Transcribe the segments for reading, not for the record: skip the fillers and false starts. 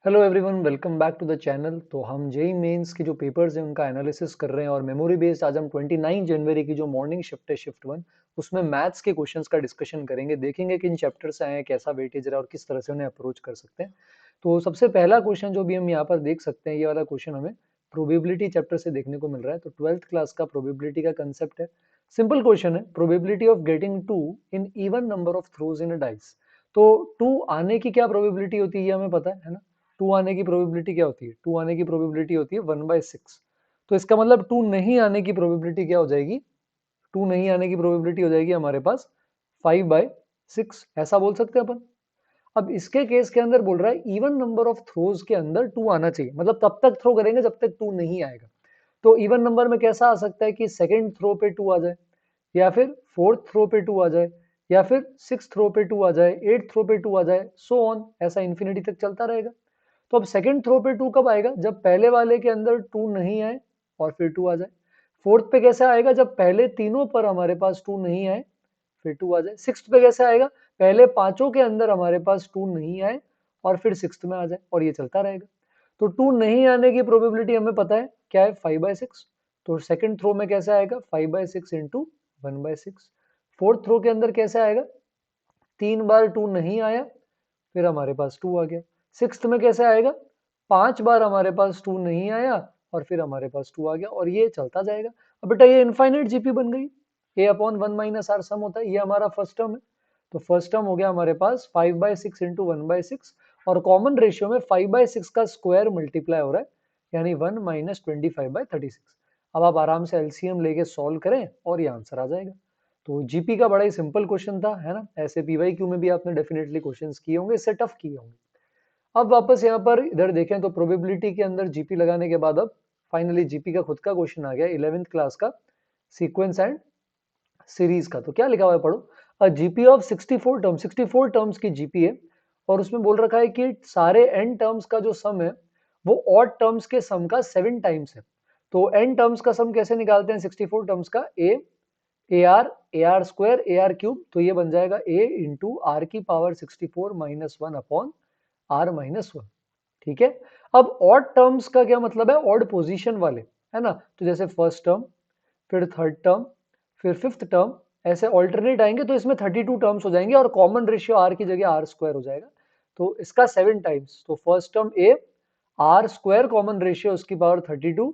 Hello everyone, welcome back to the channel. तो हम JEE mains के जो पेपर्स हैं उनका एनालिसिस कर रहे हैं और मेमोरी बेस्ड आज हम 29 जनवरी की जो मॉर्निंग शिफ्ट है शिफ्ट 1 उसमें मैथ्स के क्वेश्चंस का डिस्कशन करेंगे। देखेंगे किन चैप्टर से आए हैं, कैसा वेटेज रहा और किस तरह से उन्हें अप्रोच कर सकते हैं। तो सबसे पहला क्वेश्चन जो भी हम यहाँ पर देख सकते हैं, ये वाला क्वेश्चन हमें प्रोबेबिलिटी चैप्टर से देखने को मिल रहा है। तो 12th क्लास का प्रोबेबिलिटी का कंसेप्ट है। सिंपल क्वेश्चन है, probability of getting 2 in even number of throws in a dice. तो 2 आने की क्या प्रोबेबिलिटी होती है ये हमें पता है ना। 2 आने की प्रोबेबिलिटी क्या होती है? 2 आने की प्रोबेबिलिटी होती है 1/6। तो इसका मतलब 2 नहीं आने की प्रोबेबिलिटी क्या हो जाएगी? 2 नहीं आने की प्रोबेबिलिटी हो जाएगी हमारे पास 5/6। ऐसा बोल सकते हैं अपन। अब इसके केस के अंदर बोल रहा है इवन नंबर ऑफ थ्रोज के अंदर 2 आना चाहिए, मतलब तब तक थ्रो करेंगे जब तक 2 नहीं आएगा। तो इवन नंबर में कैसा आ सकता है कि सेकंड थ्रो पे 2 आ जाए, या फिर फोर्थ थ्रो पे 2 आ जाए, या फिर सिक्स थ्रो पे 2 आ जाए, एट थ्रो पे 2 आ जाए, सो ऑन, ऐसा इन्फिनिटी तक चलता रहेगा। तो अब सेकंड थ्रो पे 2 कब आएगा? जब पहले वाले के अंदर 2 नहीं आए और फिर 2 आ जाए। फोर्थ पे कैसे आएगा? जब पहले तीनों पर हमारे पास 2 नहीं आए फिर 2 आ जाए। सिक्स्थ पे कैसे आएगा? पहले पांचों के अंदर हमारे पास 2 नहीं आए और फिर सिक्स्थ में आ जाए, और ये चलता रहेगा। तो 2 नहीं आने की प्रोबेबिलिटी हमें पता है क्या है, 5/6। तो सेकंड थ्रो में कैसे आएगा? 5/6 इंटू 1/6। फोर्थ थ्रो के अंदर कैसे आएगा? 3 बार 2 नहीं आया, फिर हमारे पास 2 आ गया। सिक्स्थ में कैसे आएगा? 5 बार हमारे पास 2 नहीं आया और फिर हमारे पास 2 आ गया, और ये चलता जाएगा। अब बेटा ये इनफाइनाइट जीपी बन गई। a/1 - r सम होता है, ये हमारा फर्स्ट टर्म है। तो फर्स्ट टर्म हो गया हमारे पास 5/6 इंटू 1/6, और कॉमन रेशियो में 5/6 का स्क्वायर मल्टीप्लाई हो रहा है, यानी 1 - 25/36। अब आप आराम से एलसीएम लेके सॉल्व करें और ये आंसर आ जाएगा। तो जीपी का बड़ा ही सिंपल क्वेश्चन था, है ना। ऐसे पीवाईक्यू में भी आपने डेफिनेटली क्वेश्चंस किए होंगे, इससे टफ किए होंगे। अब वापस यहाँ पर इधर देखें तो प्रोबेबिलिटी के अंदर जीपी लगाने के बाद अब फाइनली जीपी का खुद का क्वेश्चन आ गया 11th क्लास का, सीक्वेंस एंड सीरीज का। तो क्या लिखा हुआ है पढ़ो। अ जीपी ऑफ 64 टर्म्स, 64 टर्म्स की जीपी है, और उसमें बोल रखा है कि सारे एन टर्म्स का जो सम है वो ऑड टर्म्स के सम का 7 टाइम्स है। तो एन टर्म्स का सम कैसे निकालते हैं 64 टर्म्स का? ए R square A R cube, तो ये बन जाएगा ए इंटू आर की पावर 64 -1 अपॉन r-1। ठीक है। अब ऑड टर्म्स का क्या मतलब है? ऑड पोजीशन वाले, है ना। तो जैसे फर्स्ट टर्म, फिर थर्ड टर्म, फिर फिफ्थ टर्म, ऐसे ऑल्टरनेट आएंगे तो इसमें 32 टर्म्स हो जाएंगे, और कॉमन रेशियो आर की जगह आर स्क्वायर हो जाएगा। तो इसका 7 टाइम्स, तो first term A, R square common ratio उसकी पावर 32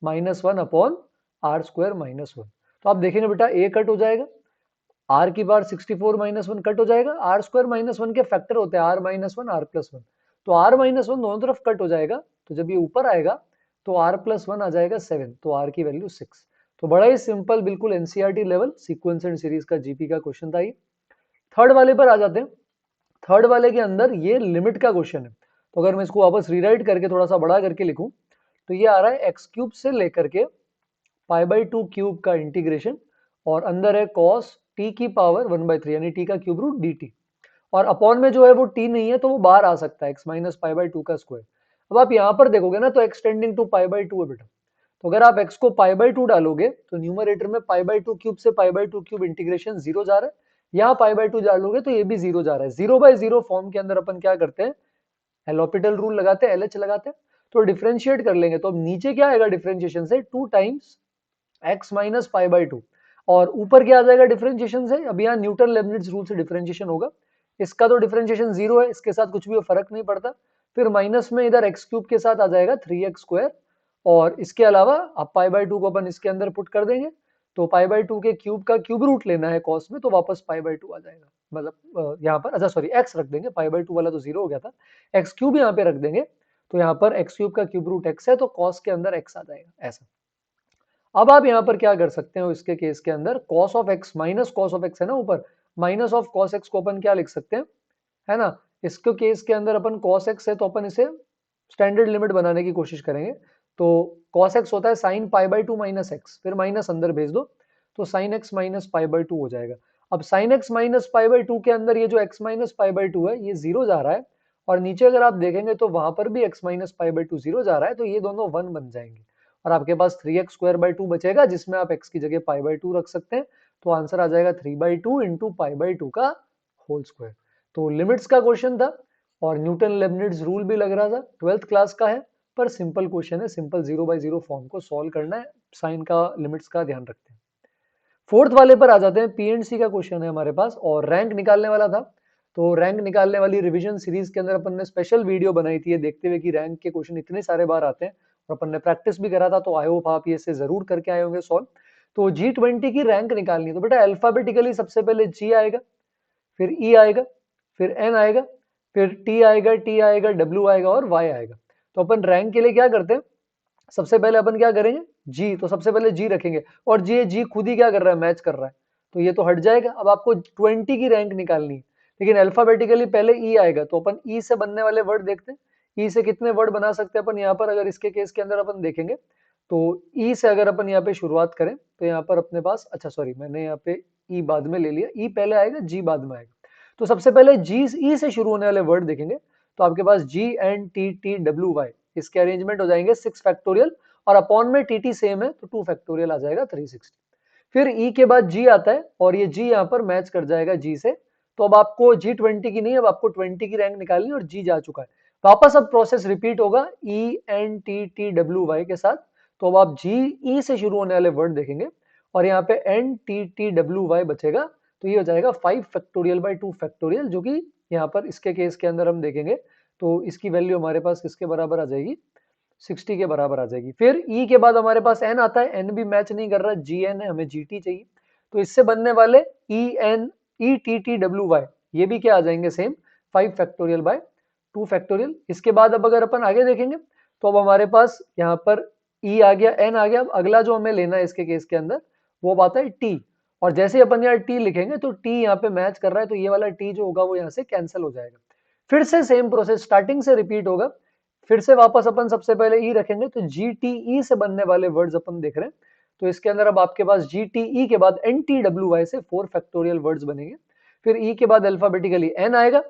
-1 अपॉन आर स्क्वायर -1। तो आप देखेंगे बेटा ए कट हो जाएगा, आर की पावर 64 -1 कट हो जाएगा, आर स्क्वायर -1 के फैक्टर होते हैं r-1 r+1, तो r-1 दोनों तरफ कट हो जाएगा। तो जब ये ऊपर आएगा तो r+1 आ जाएगा 7, तो r की वैल्यू 6। तो बड़ा ही सिंपल, बिल्कुल NCERT level sequence and series का जीपी का क्वेश्चन था ये। थर्ड वाले पर आ जाते हैं। थर्ड वाले के अंदर ये लिमिट का क्वेश्चन है। तो अगर मैं इसको वापस रीराइट करके थोड़ा सा बड़ा करके लिखूं, तो ये आ रहा है x क्यूब से लेकर के π/2 क्यूब का इंटीग्रेशन, और अंदर है cos t की पावर 1/3, यानी t का क्यूब रूट dt, और अपॉन में जो है वो t नहीं है तो वो बाहर आ सकता है, x - π/2 का स्क्वायर। अब आप यहाँ पर देखोगे ना तो x टेंडिंग टू π/2 है बेटा। तो अगर आप x को π/2 डालोगे तो न्यूमरेटर में π/2 क्यूब से π/2 क्यूब इंटीग्रेशन 0 जा रहा है, यहाँ π/2 डालोगे तो ये भी 0 जा रहा है। 0/0 फॉर्म के अंदर अपन क्या करते हैं? एलोपिटल रूल लगाते हैं, LH लगाते हैं। तो डिफरेंशिएट कर लेंगे तो अब नीचे क्या आएगा डिफरेंशिएशन से? 2 टाइम्स x - π/2, और ऊपर क्या आ जाएगा डिफरेंशिएशन से? अब यहाँ न्यूटन लेबनिट्ज रूल से डिफरेंशिएशन होगा। इसका तो डिफरेंशिएशन 0 है, इसके साथ कुछ भी फर्क नहीं पड़ता। फिर माइनस में इधर x क्यूब के साथ आ जाएगा 3x स्क्वायर, और इसके अलावा अब π/2 को अपन इसके अंदर पुट कर देंगे, तो π/2 के क्यूब का क्यूब रूट लेना है कॉस में, तो वापस π/2 आ जाएगा। मतलब यहाँ पर अच्छा सॉरी x रख देंगे, π/2 वाला तो 0 हो गया था, x क्यूब यहाँ पे रख देंगे, तो यहाँ पर x क्यूब का क्यूब रूट x है, तो कॉस के अंदर x आ जाएगा ऐसा। अब आप यहाँ पर क्या कर सकते हो इसके केस के अंदर? cos of x minus cos of x है ना ऊपर, माइनस ऑफ cos x को अपन क्या लिख सकते हैं, है ना। इसके केस के अंदर अपन cos x है तो अपन इसे स्टैंडर्ड लिमिट बनाने की कोशिश करेंगे। तो cos x होता है sin π/2 माइनस x, फिर माइनस अंदर भेज दो, तो sin x माइनस π/2 हो जाएगा। अब sin x माइनस π/2 के अंदर ये जो x माइनस π/2 है ये 0 जा रहा है, और नीचे अगर आप देखेंगे तो वहां पर भी x माइनस π/2 0 जा रहा है, तो ये दोनों 1 बन जाएंगे, और आपके पास 3x² 2 बचेगा, जिसमें आप x की जगह π/2 रख सकते हैं। तो आंसर आ जाएगा 3/2 इंटू π/2 का होल स्क्वायर। तो लिमिट्स का क्वेश्चन था, और न्यूटन लेबनिट्ज रूल भी लग रहा था, 12th क्लास का है, पर सिंपल क्वेश्चन है, सिंपल 0/0 फॉर्म को सॉल्व करना है, साइन का लिमिट्स का ध्यान रखते हैं। फोर्थ वाले पर आ जाते हैं, पीएनसी का क्वेश्चन है हमारे पास और रैंक निकालने वाला था। तो रैंक निकालने वाली रिवीजन सीरीज के अंदर अपन ने स्पेशल वीडियो बनाई थी, देखते हुए कि रैंक के क्वेश्चन इतने सारे बार आते हैं और अपन ने प्रैक्टिस भी करा था, तो आई होप आप ये से जरूर करके आए होंगे सॉल्व। तो G20 की रैंक निकालनी है, तो बेटा अल्फाबेटिकली सबसे पहले जी आएगा, फिर ई आएगा, फिर एन आएगा, फिर टी आएगा, टी आएगा, डब्ल्यू आएगा और वाई आएगा। तो अपन रैंक के लिए क्या करते हैं, सबसे पहले अपन क्या करेंगे, जी, तो सबसे पहले जी रखेंगे और जी खुद ही क्या कर रहा है, मैच कर रहा है, तो ये तो हट जाएगा। अब आपको 20 की रैंक निकालनी है, लेकिन अल्फाबेटिकली पहले ई आएगा, तो अपन ई से बनने वाले वर्ड देखते हैं। ई से कितने वर्ड बना सकते हैं अपन यहाँ पर, अगर इसके केस के अंदर अपन देखेंगे तो ई से अगर अपन यहाँ पे शुरुआत करें तो यहाँ पर अपने पास, अच्छा सॉरी मैंने यहाँ पे ई बाद में ले लिया, ई पहले आएगा जी बाद में आएगा। तो सबसे पहले जी ई से शुरू होने वाले वर्ड देखेंगे, तो आपके पास G N T T W Y, इसके अरेंजमेंट हो जाएंगे 6 फैक्टोरियल और अपॉन में टी टी सेम है तो 2 फैक्टोरियल आ जाएगा 360। फिर ई के बाद जी आता है और ये जी यहाँ पर मैच कर जाएगा जी से, तो अब आपको G20 की नहीं, अब आपको 20 की रैंक निकालनी और जी जा चुका है। वापस अब प्रोसेस रिपीट होगा E N T T W Y के साथ, तो अब आप जी ई से शुरू होने वाले वर्ड देखेंगे और यहाँ पे N T T W Y बचेगा, तो ये हो जाएगा 5 फैक्टोरियल बाई 2 फैक्टोरियल, जो कि यहाँ पर इसके केस के अंदर हम देखेंगे तो इसकी वैल्यू हमारे पास किसके बराबर आ जाएगी, 60 के बराबर आ जाएगी। फिर ई के बाद हमारे पास एन आता है, एन भी मैच नहीं कर रहा, जी एन है, हमें जी टी चाहिए, तो इससे बनने वाले E N E T T W Y, ये भी क्या आ जाएंगे सेम 5 फैक्टोरियल बाय 2 फैक्टोरियल। इसके बाद अब अगर अपन आगे देखेंगे तो अब हमारे पास यहाँ पर ई आ गया, एन आ गया, अब अगला जो हमें लेना है इसके केस के अंदर वो बात है टी, और जैसे ही अपन यहाँ टी लिखेंगे तो टी यहाँ पे मैच कर रहा है, तो ये वाला टी जो होगा वो यहाँ से कैंसिल हो जाएगा। फिर से सेम प्रोसेस स्टार्टिंग से रिपीट होगा, फिर से वापस अपन सबसे पहले ई रखेंगे, तो जी टी ई से बनने वाले वर्ड्स अपन देख रहे हैं, तो इसके अंदर अब आपके पास जी टी ई के बाद एन टी डब्ल्यू वाई से 4 फैक्टोरियल वर्ड्स बनेंगे। फिर ई के बाद अल्फाबेटिकली एन आएगा,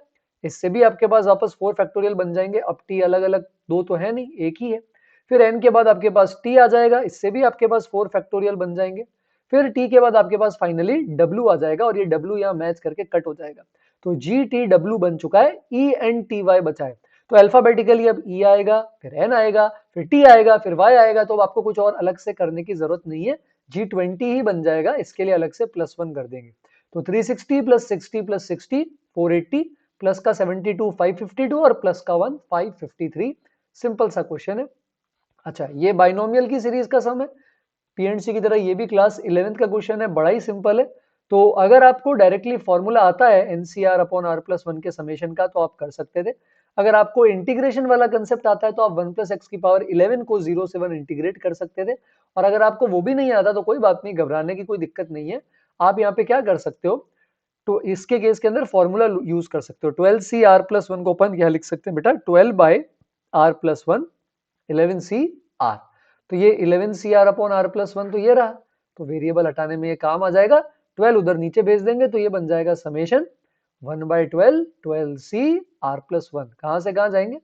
इससे भी आपके पास वापस 4 फैक्टोरियल बन जाएंगे, अब टी अलग अलग दो तो है नहीं, एक ही है। फिर एन के बाद आपके पास टी आ जाएगा, इससे भी आपके पास 4 फैक्टोरियल बन जाएंगे। फिर टी के बाद आपके पास फाइनली डब्ल्यू आ जाएगा और ये डब्ल्यू यहाँ मैच करके कट हो जाएगा, तो जी टी डब्ल्यू बन चुका है, ई एन टी वाई बचा है। तो अल्फाबेटिकली अब ई आएगा, फिर एन आएगा, फिर टी आएगा, फिर वाई आएगा, तो आपको कुछ और अलग से करने की जरूरत नहीं है, G20 ही बन जाएगा, इसके लिए अलग से +1 कर देंगे। तो 360 प्लस 60 प्लस 60 480 प्लस का 72 552 और प्लस का 1 553, सिंपल सा क्वेश्चन है। अच्छा, ये बाइनोमियल की सीरीज का सम है, पीएनसी की तरह ये भी क्लास 11th का क्वेश्चन है, बड़ा ही सिंपल है। तो अगर आपको डायरेक्टली फॉर्मूला आता है NCR upon R plus one के समेशन का तो आप कर सकते थे। अगर आपको इंटीग्रेशन वाला कंसेप्ट आता है तो आप 1 प्लस एक्स की पावर 11 को 0 से 1 इंटीग्रेट कर सकते थे, और अगर आपको वो भी नहीं आता तो कोई बात नहीं, घबराने की कोई दिक्कत नहीं है। आप यहाँ पे क्या कर सकते हो, तो इसके केस के अंदर फॉर्मूला यूज कर सकते हो, 12 सी आर प्लस वन को अपन क्या लिख सकते हैं बेटा, 12 by R plus one 11 C R, तो ये 11 C R upon R plus one तो ये रहा, तो वेरिएबल हटाने में ये काम आ जाएगा, 12 उधर नीचे भेज देंगे तो ये बन जाएगा summation 1/12 12 C R plus one, कहां से कहां जाएंगे,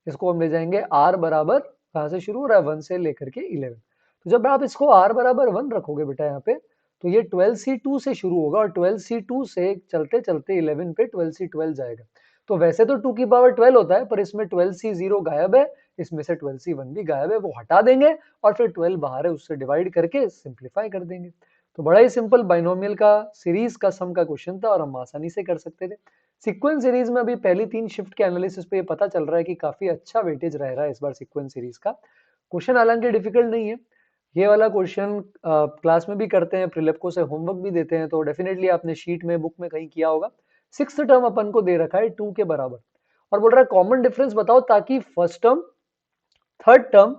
इसको हम ले जाएंगे आर बराबर, कहां से शुरू हो रहा है 1 से लेकर के 11, तो जब आप इसको आर बराबर 1 रखोगे बेटा यहाँ पे, तो ये 12C2 से शुरू होगा और 12C2 से चलते चलते 11 पे 12C12 जाएगा। तो वैसे तो 2 की पावर 12 होता है, पर इसमें 12C0 गायब है, इसमें से 12C1 भी गायब है, वो हटा देंगे और फिर 12 बाहर है उससे डिवाइड करके सिंप्लीफाई कर देंगे। तो बड़ा ही सिंपल बाइनोमियल का सीरीज का सम का क्वेश्चन था और हम आसानी से कर सकते थे। सीक्वेंस सीरीज में अभी पहली 3 शिफ्ट के एनालिसिस पे ये पता चल रहा है कि काफी अच्छा वेटेज रह रहा है इस बार सीक्वेंस सीरीज का। क्वेश्चन हालांकि डिफिकल्ट नहीं है, ये वाला क्वेश्चन क्लास में भी करते हैं, प्रीलिप्को से होमवर्क भी देते हैं, तो डेफिनेटली आपने शीट में बुक में कहीं किया होगा। 6th टर्म अपन को दे रखा है 2 के बराबर और बोल रहा है कॉमन डिफरेंस बताओ ताकि फर्स्ट टर्म, थर्ड टर्म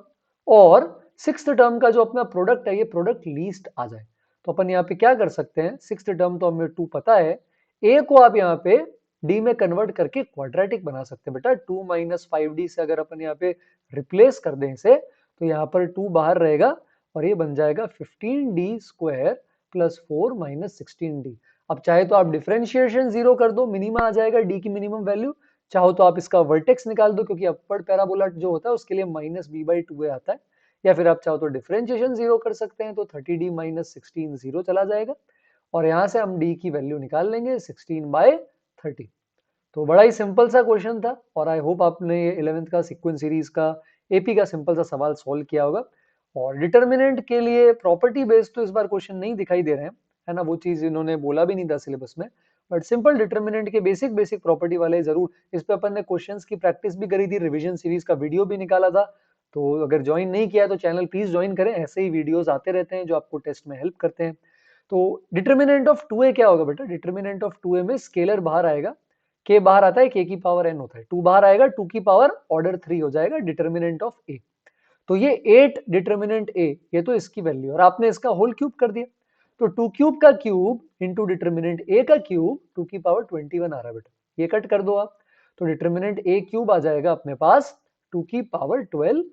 और 6th टर्म का जो अपना प्रोडक्ट है ये प्रोडक्ट लीस्ट आ जाए। तो अपन यहाँ पे क्या कर सकते हैं, 6th टर्म तो हमें 2 पता है, ए को आप यहाँ पे डी में कन्वर्ट करके क्वाड्रेटिक बना सकते हैं बेटा, 2 माइनस 5d से अगर अपन यहाँ पे रिप्लेस कर दें इसे, तो यहाँ पर 2 बाहर रहेगा और ये बन जाएगा 15d square plus 4 minus 16d। अब चाहे तो आप डिफरेंशिएशन 0 कर दो, मिनिमा आ जाएगा डी की मिनिमम वैल्यू, चाहो तो आप इसका वर्टेक्स निकाल दो क्योंकि अपवर्ड पैराबोला जो होता है उसके लिए माइनस b/2 आता है, या फिर आप चाहो तो डिफरेंशिएशन 0 कर सकते हैं, तो 30d माइनस 16 0 चला जाएगा और यहां से हम d की वैल्यू निकाल लेंगे 16/30। तो बड़ा ही सिंपल सा क्वेश्चन था और आई होप आपने 11th का सीक्वेंस सीरीज का एपी का सिंपल सा सवाल सॉल्व किया होगा। और डिटर्मिनेंट के लिए प्रॉपर्टी बेस्ड तो इस बार क्वेश्चन नहीं दिखाई दे रहे हैं, है ना, वो चीज इन्होंने बोला भी नहीं था सिलेबस में। बट सिंपल डिटर्मिनेंट के बेसिक बेसिक प्रॉपर्टी वाले जरूर, इस पे अपन ने क्वेश्चंस की प्रैक्टिस भी करी थी, रिवीजन सीरीज का वीडियो भी निकाला था। तो अगर ज्वाइन नहीं किया तो चैनल प्लीज ज्वाइन करें, ऐसे ही वीडियोस आते रहते हैं जो आपको टेस्ट में हेल्प करते हैं। तो डिटर्मिनेंट ऑफ 2a क्या होगा बेटा, डिटर्मिनेंट ऑफ 2a में स्केलर बाहर आएगा, k बाहर आता है, k की पावर n होता है, 2 बाहर आएगा, 2 की पावर ऑर्डर 3 हो जाएगा डिटर्मिनेंट ऑफ a। तो ये 8 डिटर्मिनेंट a, ये तो इसकी वैल्यू, और आपने इसका होल क्यूब कर दिया, तो 2 क्यूब का क्यूब इंटू डिटर्मिनेंट a का क्यूब 2 की पावर 21 आ रहा है बेटा, ये कट कर दो आप, तो डिटर्मिनेंट a क्यूब आ जाएगा अपने पास 2 की पावर 12,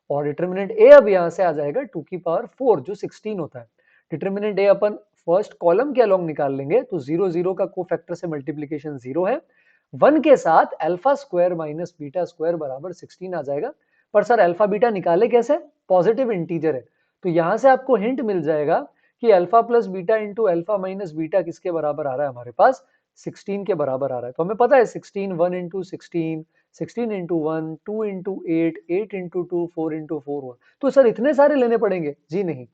और डिटर्मिनेंट a अब यहां से आ जाएगा 2 की पावर 4 जो 16 होता है। Determinant a upon first column के अलोंग निकाल लेंगे, तो 0 0 का कोफैक्टर से मल्टीप्लीकेशन 0 है, 1 के साथ alpha square minus beta square बराबर 16 आ जाएगा। पर सर अल्फा बीटा निकाले कैसे, पॉजिटिव इंटीजर है, तो यहां से आपको हिंट मिल जाएगा कि alpha plus beta into alpha minus beta किसके बराबर आ रहा है, हमारे पास 16 के बराबर आ रहा है। तो हमें पता है 16 1 into 16, 16 into 1, 2 into 8, 8 into 2, 4 into 4। तो सर इतने सारे लेने पड़ेंगे, जी नहीं,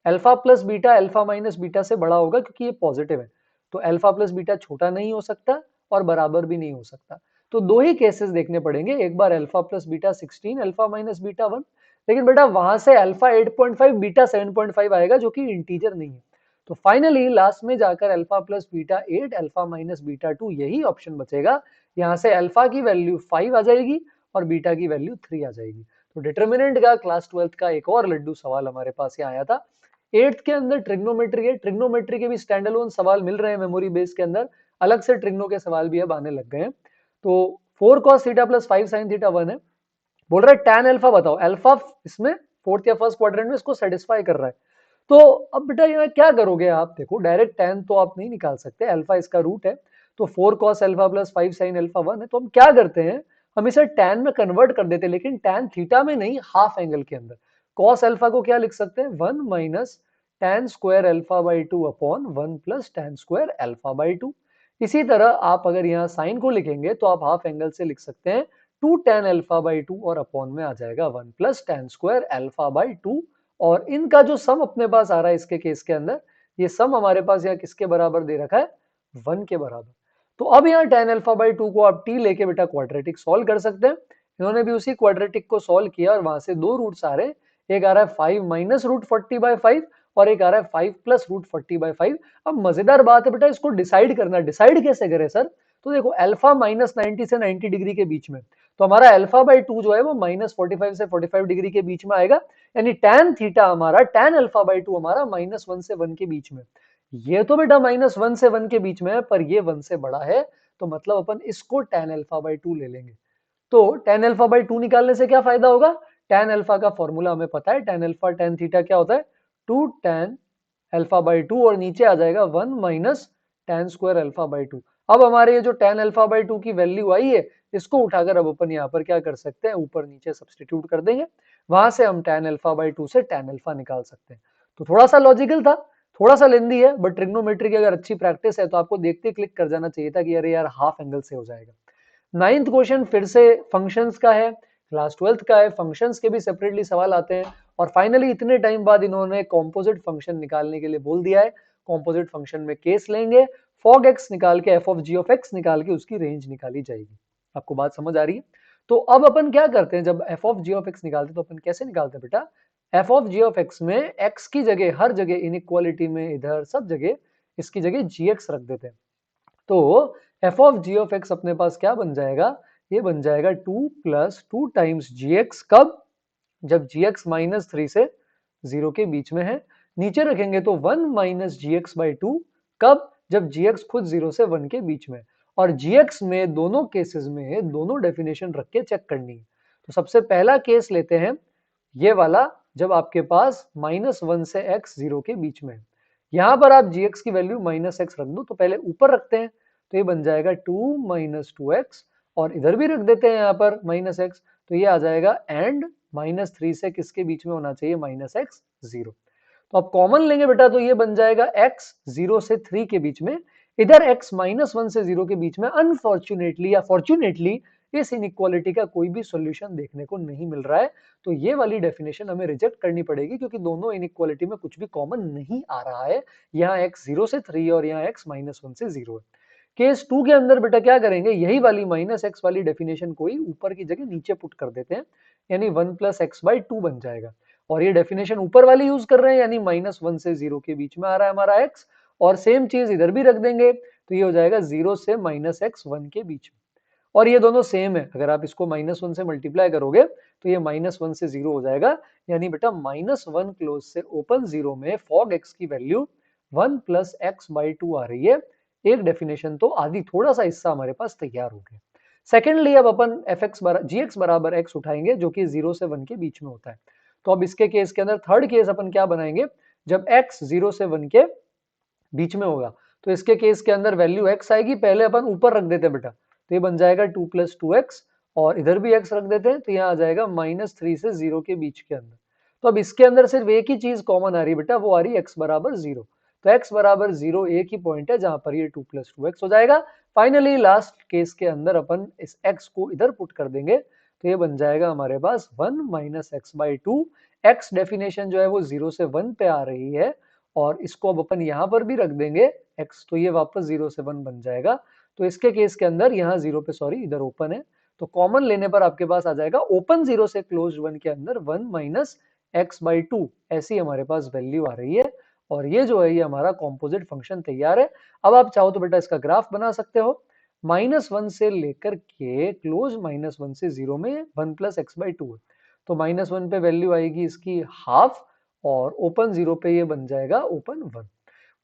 alpha plus beta alpha minus beta से बड़ा होगा क्योंकि ये पॉजिटिव है, तो अल्फा प्लस बीटा छोटा नहीं हो सकता और बराबर भी नहीं हो सकता। तो दो ही केसेस देखने पड़ेंगे, एक बार alpha plus beta 16, alpha minus beta 1, लेकिन बेटा वहां से अल्फा 8.5 बीटा 7.5 आएगा जो कि इंटीजर नहीं है। तो फाइनली लास्ट में जाकर alpha plus beta 8, alpha minus beta 2, यही ऑप्शन बचेगा। यहां से अल्फा की वैल्यू 5 आ जाएगी और बीटा की वैल्यू 3 आ जाएगी। तो डिटर्मिनेंट का क्लास 12th का एक और लड्डू सवाल हमारे पास यहाँ आया था। 8th के अंदर ट्रिग्नोमेट्री है, ट्रिग्नोमेट्री के भी स्टैंड अलोन सवाल मिल रहे हैं मेमोरी बेस के अंदर, अलग से ट्रिग्नो के सवाल भी अब आने लग गए हैं। तो 4 cos theta plus 5 sin theta 1 है, बोल रहा है tan अल्फा बताओ, अल्फा इसमें फोर्थ या फर्स्ट क्वाड्रेंट में इसको सेटिस्फाई कर रहा है। तो अब बेटा यहाँ क्या करोगे आप, देखो डायरेक्ट tan तो आप नहीं निकाल सकते, अल्फा इसका रूट है, तो 4 cos alpha plus 5 sin alpha 1 है, तो हम क्या करते हैं, हम इसे tan में कन्वर्ट कर देते हैं, लेकिन tan थीटा में नहीं, हाफ एंगल के अंदर। cos अल्फा को क्या लिख सकते हैं, 1 minus tan square alpha by 2 upon 1 plus tan square alpha by 2। इसी तरह आप अगर यहाँ साइन को लिखेंगे तो आप हाफ एंगल से लिख सकते हैं 2 tan अल्फा बाई 2 और अपॉन में आ जाएगा 1 plus tan square alpha by 2। और इनका जो सम अपने पास आ रहा है इसके केस के अंदर, ये सम हमारे पास यहाँ किसके बराबर दे रखा है, 1 के बराबर। तो अब यहाँ tan अल्फा बाई 2 को आप t लेके बेटा क्वाड्रेटिक सॉल्व कर सकते हैं। इन्होंने भी उसी क्वाड्रेटिक को सॉल्व किया और वहां से दो रूट्स आ रहे हैं, एक आ रहा है 5 माइनस रूट 40 बाई 5 और एक आ रहा है 5 प्लस रूट 40 बाई 5। अब मजेदार बात है बेटा, इसको डिसाइड करना, डिसाइड कैसे करें सर, तो देखो अल्फा माइनस 90 से 90 डिग्री के बीच में, तो हमारा अल्फा बाई 2 जो है वो माइनस 45 से 45 डिग्री के बीच में आएगा, यानी tan थीटा हमारा, tan अल्फा बाई 2 हमारा माइनस 1 से 1 के बीच में। ये तो बेटा माइनस 1 से 1 के बीच में है, पर ये 1 से बड़ा है, तो मतलब अपन इसको tan अल्फा बाई 2 ले लेंगे। तो tan अल्फा बाई 2 निकालने से क्या फायदा होगा, tan अल्फा का फॉर्मूला हमें पता है, tan अल्फा tan थीटा क्या होता है, 2 tan अल्फा बाई 2 और नीचे आ जाएगा 1 minus tan square alpha by 2। अब हमारे ये जो tan अल्फा बाई 2 की वैल्यू आई है, इसको उठाकर अब अपन यहाँ पर क्या कर सकते हैं, ऊपर नीचे सब्सटीट्यूट कर देंगे, वहां से हम tan अल्फा बाई 2 से tan अल्फा निकाल सकते हैं। तो थोड़ा सा लॉजिकल था, थोड़ा सा लेंदी है, बट ट्रिग्नोमेट्री की अगर अच्छी प्रैक्टिस है तो आपको देखते क्लिक कर जाना चाहिए था कि अरे यार हाफ एंगल से हो जाएगा। 9th क्वेश्चन फिर से फंक्शंस का है, क्लास 12th का है, फंक्शंस के भी सेपरेटली सवाल आते हैं। और फाइनली इतने टाइम बाद इन्होंने कॉम्पोजिट फंक्शन निकालने के लिए बोल दिया है, कॉम्पोजिट फंक्शन में केस लेंगे, फॉग एक्स निकाल के F of G of X निकाल के उसकी रेंज निकाली जाएगी। आपको बात समझ आ रही है? तो अब अपन क्या करते हैं, जब F of G of X निकालते हैं तो अपन कैसे निकालते हैं बेटा, F of G of X में एक्स की जगह, हर जगह इनइक्वालिटी में इधर सब जगह इसकी जगह जी एक्स रख देते हैं। तो F of G of X अपने पास क्या बन जाएगा, ये बन जाएगा 2 प्लस 2 टाइम्स जी एक्स, कब, जब जी एक्स माइनस 3 से 0 के बीच में है। नीचे रखेंगे तो 1 माइनस जी एक्स बाई 2, कब, जब जी एक्स खुद 0 से 1 के बीच में। और जी एक्स में दोनों केसेस में दोनों डेफिनेशन रख के चेक करनी है। तो सबसे पहला केस लेते हैं ये वाला, जब आपके पास -1 से x 0 के बीच में है। यहां पर आप gx की वैल्यू -x रख दो, तो पहले ऊपर रखते हैं, तो ये बन जाएगा 2 माइनस 2x, और इधर भी रख देते हैं यहाँ पर -x, तो ये आ जाएगा एंड -3 से किसके बीच में होना चाहिए, -x 0। तो आप कॉमन लेंगे बेटा, तो ये बन जाएगा x 0 से 3 के बीच में, इधर x -1 से 0 के बीच में अनफॉर्चुनेटली या फॉर्चुनेटली इस इनइक्वालिटी का कोई भी सॉल्यूशन देखने को नहीं मिल रहा है। तो ये वाली डेफिनेशन हमें रिजेक्ट करनी पड़ेगी क्योंकि दोनों इनइक्वालिटी में कुछ भी कॉमन नहीं आ रहा है। यहाँ x 0 से 3 और यहाँ x -1 से 0 है। केस 2 के अंदर बेटा क्या करेंगे, यही वाली -x वाली डेफिनेशन को ही ऊपर की जगह नीचे पुट कर देते हैं, यानी 1 + x/2 बन जाएगा। और ये डेफिनेशन ऊपर वाली यूज कर रहे हैं, यानी -1 से 0 के बीच में आ रहा है हमारा x, और सेम चीज इधर भी रख देंगे तो ये हो जाएगा 0 से -x1 के बीच में। और ये दोनों सेम है, अगर आप इसको -1 से मल्टीप्लाई करोगे तो ये -1 से 0 हो जाएगा, यानी बेटा -1 क्लोज से ओपन 0 में फॉग x की वैल्यू 1 + x/2 आ रही है। एक डेफिनेशन तो आधी, थोड़ा सा हिस्सा हमारे पास तैयार हो गया। सेकेंडली अब अपन gx बराबर x उठाएंगे जो कि 0 से 1 के बीच में होता है। तो अब इसके केस के अंदर थर्ड केस अपन क्या बनाएंगे, जब x 0 से 1 के बीच में होगा तो इसके केस के अंदर वैल्यू x आएगी, पहले अपन ऊपर रख देते हैं बेटा, तो ये बन जाएगा 2 + 2x, और इधर भी x रख देते हैं तो यहाँ आ जाएगा -3 से 0 के बीच के अंदर। तो अब इसके अंदर सिर्फ एक ही चीज कॉमन आ रही है बेटा, वो आ रही है x बराबर 0। तो x बराबर 0 एक ही पॉइंट है जहां पर ये 2 + 2x हो जाएगा। फाइनली लास्ट केस के अंदर अपन इस x को इधर पुट कर देंगे तो ये बन जाएगा हमारे पास 1 - x/2। x डेफिनेशन जो है वो 0 से 1 पे आ रही है, और इसको अब अपन यहां पर भी रख देंगे x, तो ये वापस 0 से 1 बन जाएगा। तो इसके केस के अंदर यहाँ 0 पे, सॉरी इधर ओपन है, तो कॉमन लेने पर आपके पास आ जाएगा ओपन 0 से क्लोज 1 के अंदर 1 - x/2, ऐसी हमारे पास वैल्यू आ रही है। और ये जो है ये हमारा कॉम्पोजिट फंक्शन तैयार है। अब आप चाहो तो बेटा इसका ग्राफ बना सकते हो। -1 से लेकर के क्लोज -1 से 0 में 1 + x/2 है, तो -1 पे वैल्यू आएगी इसकी हाफ, और ओपन 0 पे ये बन जाएगा ओपन 1।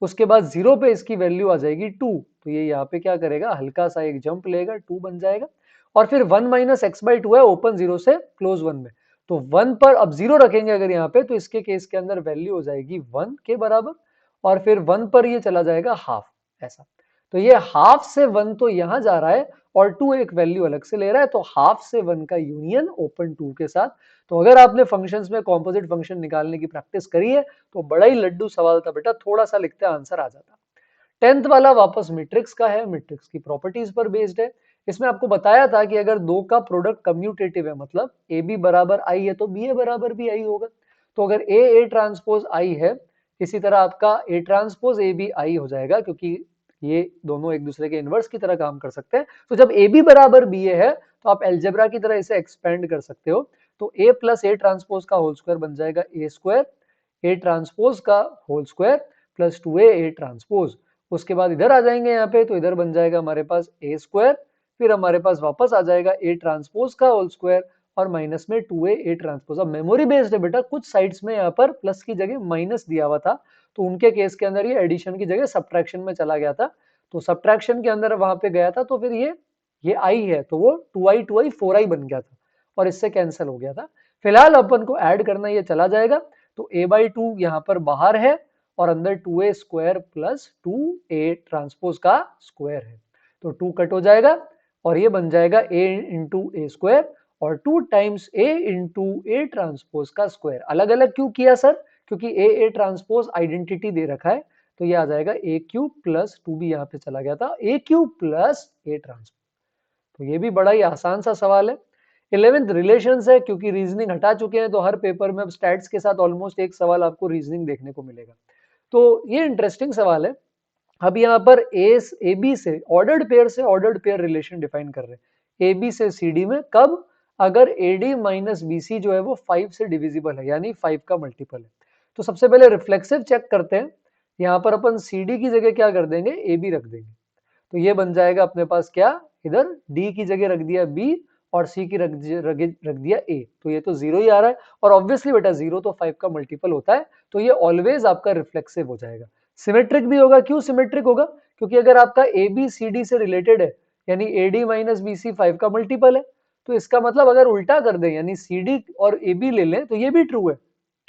उसके बाद 0 पे इसकी वैल्यू आ जाएगी 2, तो ये यहाँ पे क्या करेगा, हल्का सा एक जंप लेगा, 2 बन जाएगा। और फिर 1 - x/2 है ओपन 0 से क्लोज 1 में, तो 1 पर अब 0 रखेंगे अगर यहाँ पे, तो इसके केस के अंदर वैल्यू हो जाएगी 1 के बराबर, और फिर 1 पर ये चला जाएगा हाफ, ऐसा। तो ये हाफ से 1 तो यहां जा रहा है, और 2 एक वैल्यू अलग से ले रहा है, तो हाफ से 1 का यूनियन ओपन 2 के साथ। तो अगर आपने फंक्शंस में कॉम्पोजिट फंक्शन निकालने की प्रैक्टिस करी है तो बड़ा ही लड्डू सवाल था बेटा, थोड़ा सा लिखते आंसर आ जाता। 10th वाला वापस मैट्रिक्स का है, मैट्रिक्स की प्रॉपर्टीज पर बेस्ड है। इसमें आपको बताया था कि अगर दो का प्रोडक्ट कम्यूटेटिव है, मतलब ए बी बराबर आई है तो बी ए बराबर भी आई होगा। तो अगर ए ट्रांसपोज आई है, इसी तरह आपका A transpose A B I हो जाएगा, क्योंकि ये दोनों एक दूसरे के इनवर्स की तरह काम कर सकते हैं। तो जब ए बी बराबर बी ए है तो आप एल्जेब्रा की तरह इसे एक्सपेंड कर सकते हो। तो ए प्लस ए ट्रांसपोज का होल स्क्वायर बन जाएगा ए स्क्वायर, ए ट्रांसपोज का whole square plus 2a transpose. उसके बाद इधर आ जाएंगे यहाँ पे, तो इधर बन जाएगा हमारे पास ए स्क्वायर, फिर हमारे पास वापस आ जाएगा ए ट्रांसपोज का होल स्क्वायर, और माइनस में 2a ट्रांसपोज। अब मेमोरी बेस्ड है बेटा, कुछ साइड्स में यहाँ पर प्लस की जगह माइनस दिया हुआ था, तो उनके केस के अंदर ये एडिशन की जगह सब्ट्रैक्शन में चला गया था। तो सब्ट्रैक्शन के अंदर वहां पे गया था, तो फिर ये आई है तो वो 2i 2i 4i बन गया था, और इससे कैंसिल हो गया था। फिलहाल अपन को ऐड करना ये चला जाएगा, तो a/2 यहाँ पर बाहर है, और अंदर 2a square plus 2a transpose का स्क्वायर है, तो 2 कट हो जाएगा, और ये बन जाएगा a इंटू ए स्क्वायर, और 2 times a into A transpose का स्क्वायर। अलग अलग क्यों किया सर, क्योंकि a ट्रांसपोज आइडेंटिटी दे रखा है, तो ये आ जाएगा a³ प्लस 2 भी यहाँ पे चला गया था, a³ प्लस a ट्रांसपोज। तो ये भी बड़ा ही आसान सा सवाल है। 11th रिलेशंस है, क्योंकि रीजनिंग हटा चुके हैं तो हर पेपर में अब स्टैट्स के साथ ऑलमोस्ट एक सवाल आपको रीजनिंग देखने को मिलेगा। तो ये इंटरेस्टिंग सवाल है। अब यहाँ पर ए बी से ऑर्डर्ड पेयर से ऑर्डर्ड पेयर रिलेशन डिफाइन कर रहे हैं, ए बी से सी डी में, कब, अगर A D minus B C जो है वो 5 से डिविजिबल है, यानी 5 का मल्टीपल है। तो सबसे पहले रिफ्लेक्सिव चेक करते हैं, यहाँ पर अपन सी डी की जगह क्या कर देंगे, ए बी रख देंगे, तो ये बन जाएगा अपने पास क्या, इधर डी की जगह रख दिया बी, और सी की रख दिया ए, तो ये तो 0 ही आ रहा है, और ऑब्वियसली बेटा 0 तो 5 का मल्टीपल होता है, तो ये ऑलवेज आपका रिफ्लेक्सिव हो जाएगा। सिमेट्रिक भी होगा, क्यों सिमेट्रिक होगा, क्योंकि अगर आपका ए बी सी डी से रिलेटेड है, यानी A D minus B C 5 का मल्टीपल है, तो इसका मतलब अगर उल्टा कर दें, यानी सी डी और ए बी ले लें, तो ये भी ट्रू है।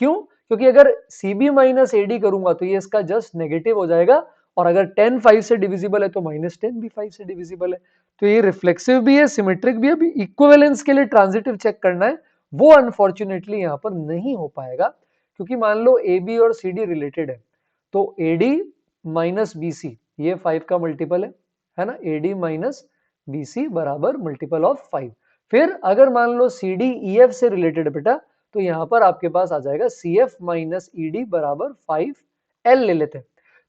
क्यों, क्योंकि अगर C B minus A D करूंगा तो ये इसका जस्ट नेगेटिव हो जाएगा, और अगर 10 5 से डिविजिबल है तो -10 भी 5 से डिविजिबल है। तो ये रिफ्लेक्सिव भी है, सिमेट्रिक भी है। अभी इक्विवेलेंस के लिए ट्रांजिटिव चेक करना है, वो अनफॉर्चुनेटली यहाँ पर नहीं हो पाएगा, क्योंकि मान लो ए बी और सी डी रिलेटेड है, तो A D minus B C ये 5 का मल्टीपल है ना, AD माइनस BC बराबर मल्टीपल ऑफ 5। फिर अगर मान लो CD EF से रिलेटेड बेटा, तो यहां पर आपके पास आ जाएगा CF माइनस ED बराबर 5L ले लेते हैं।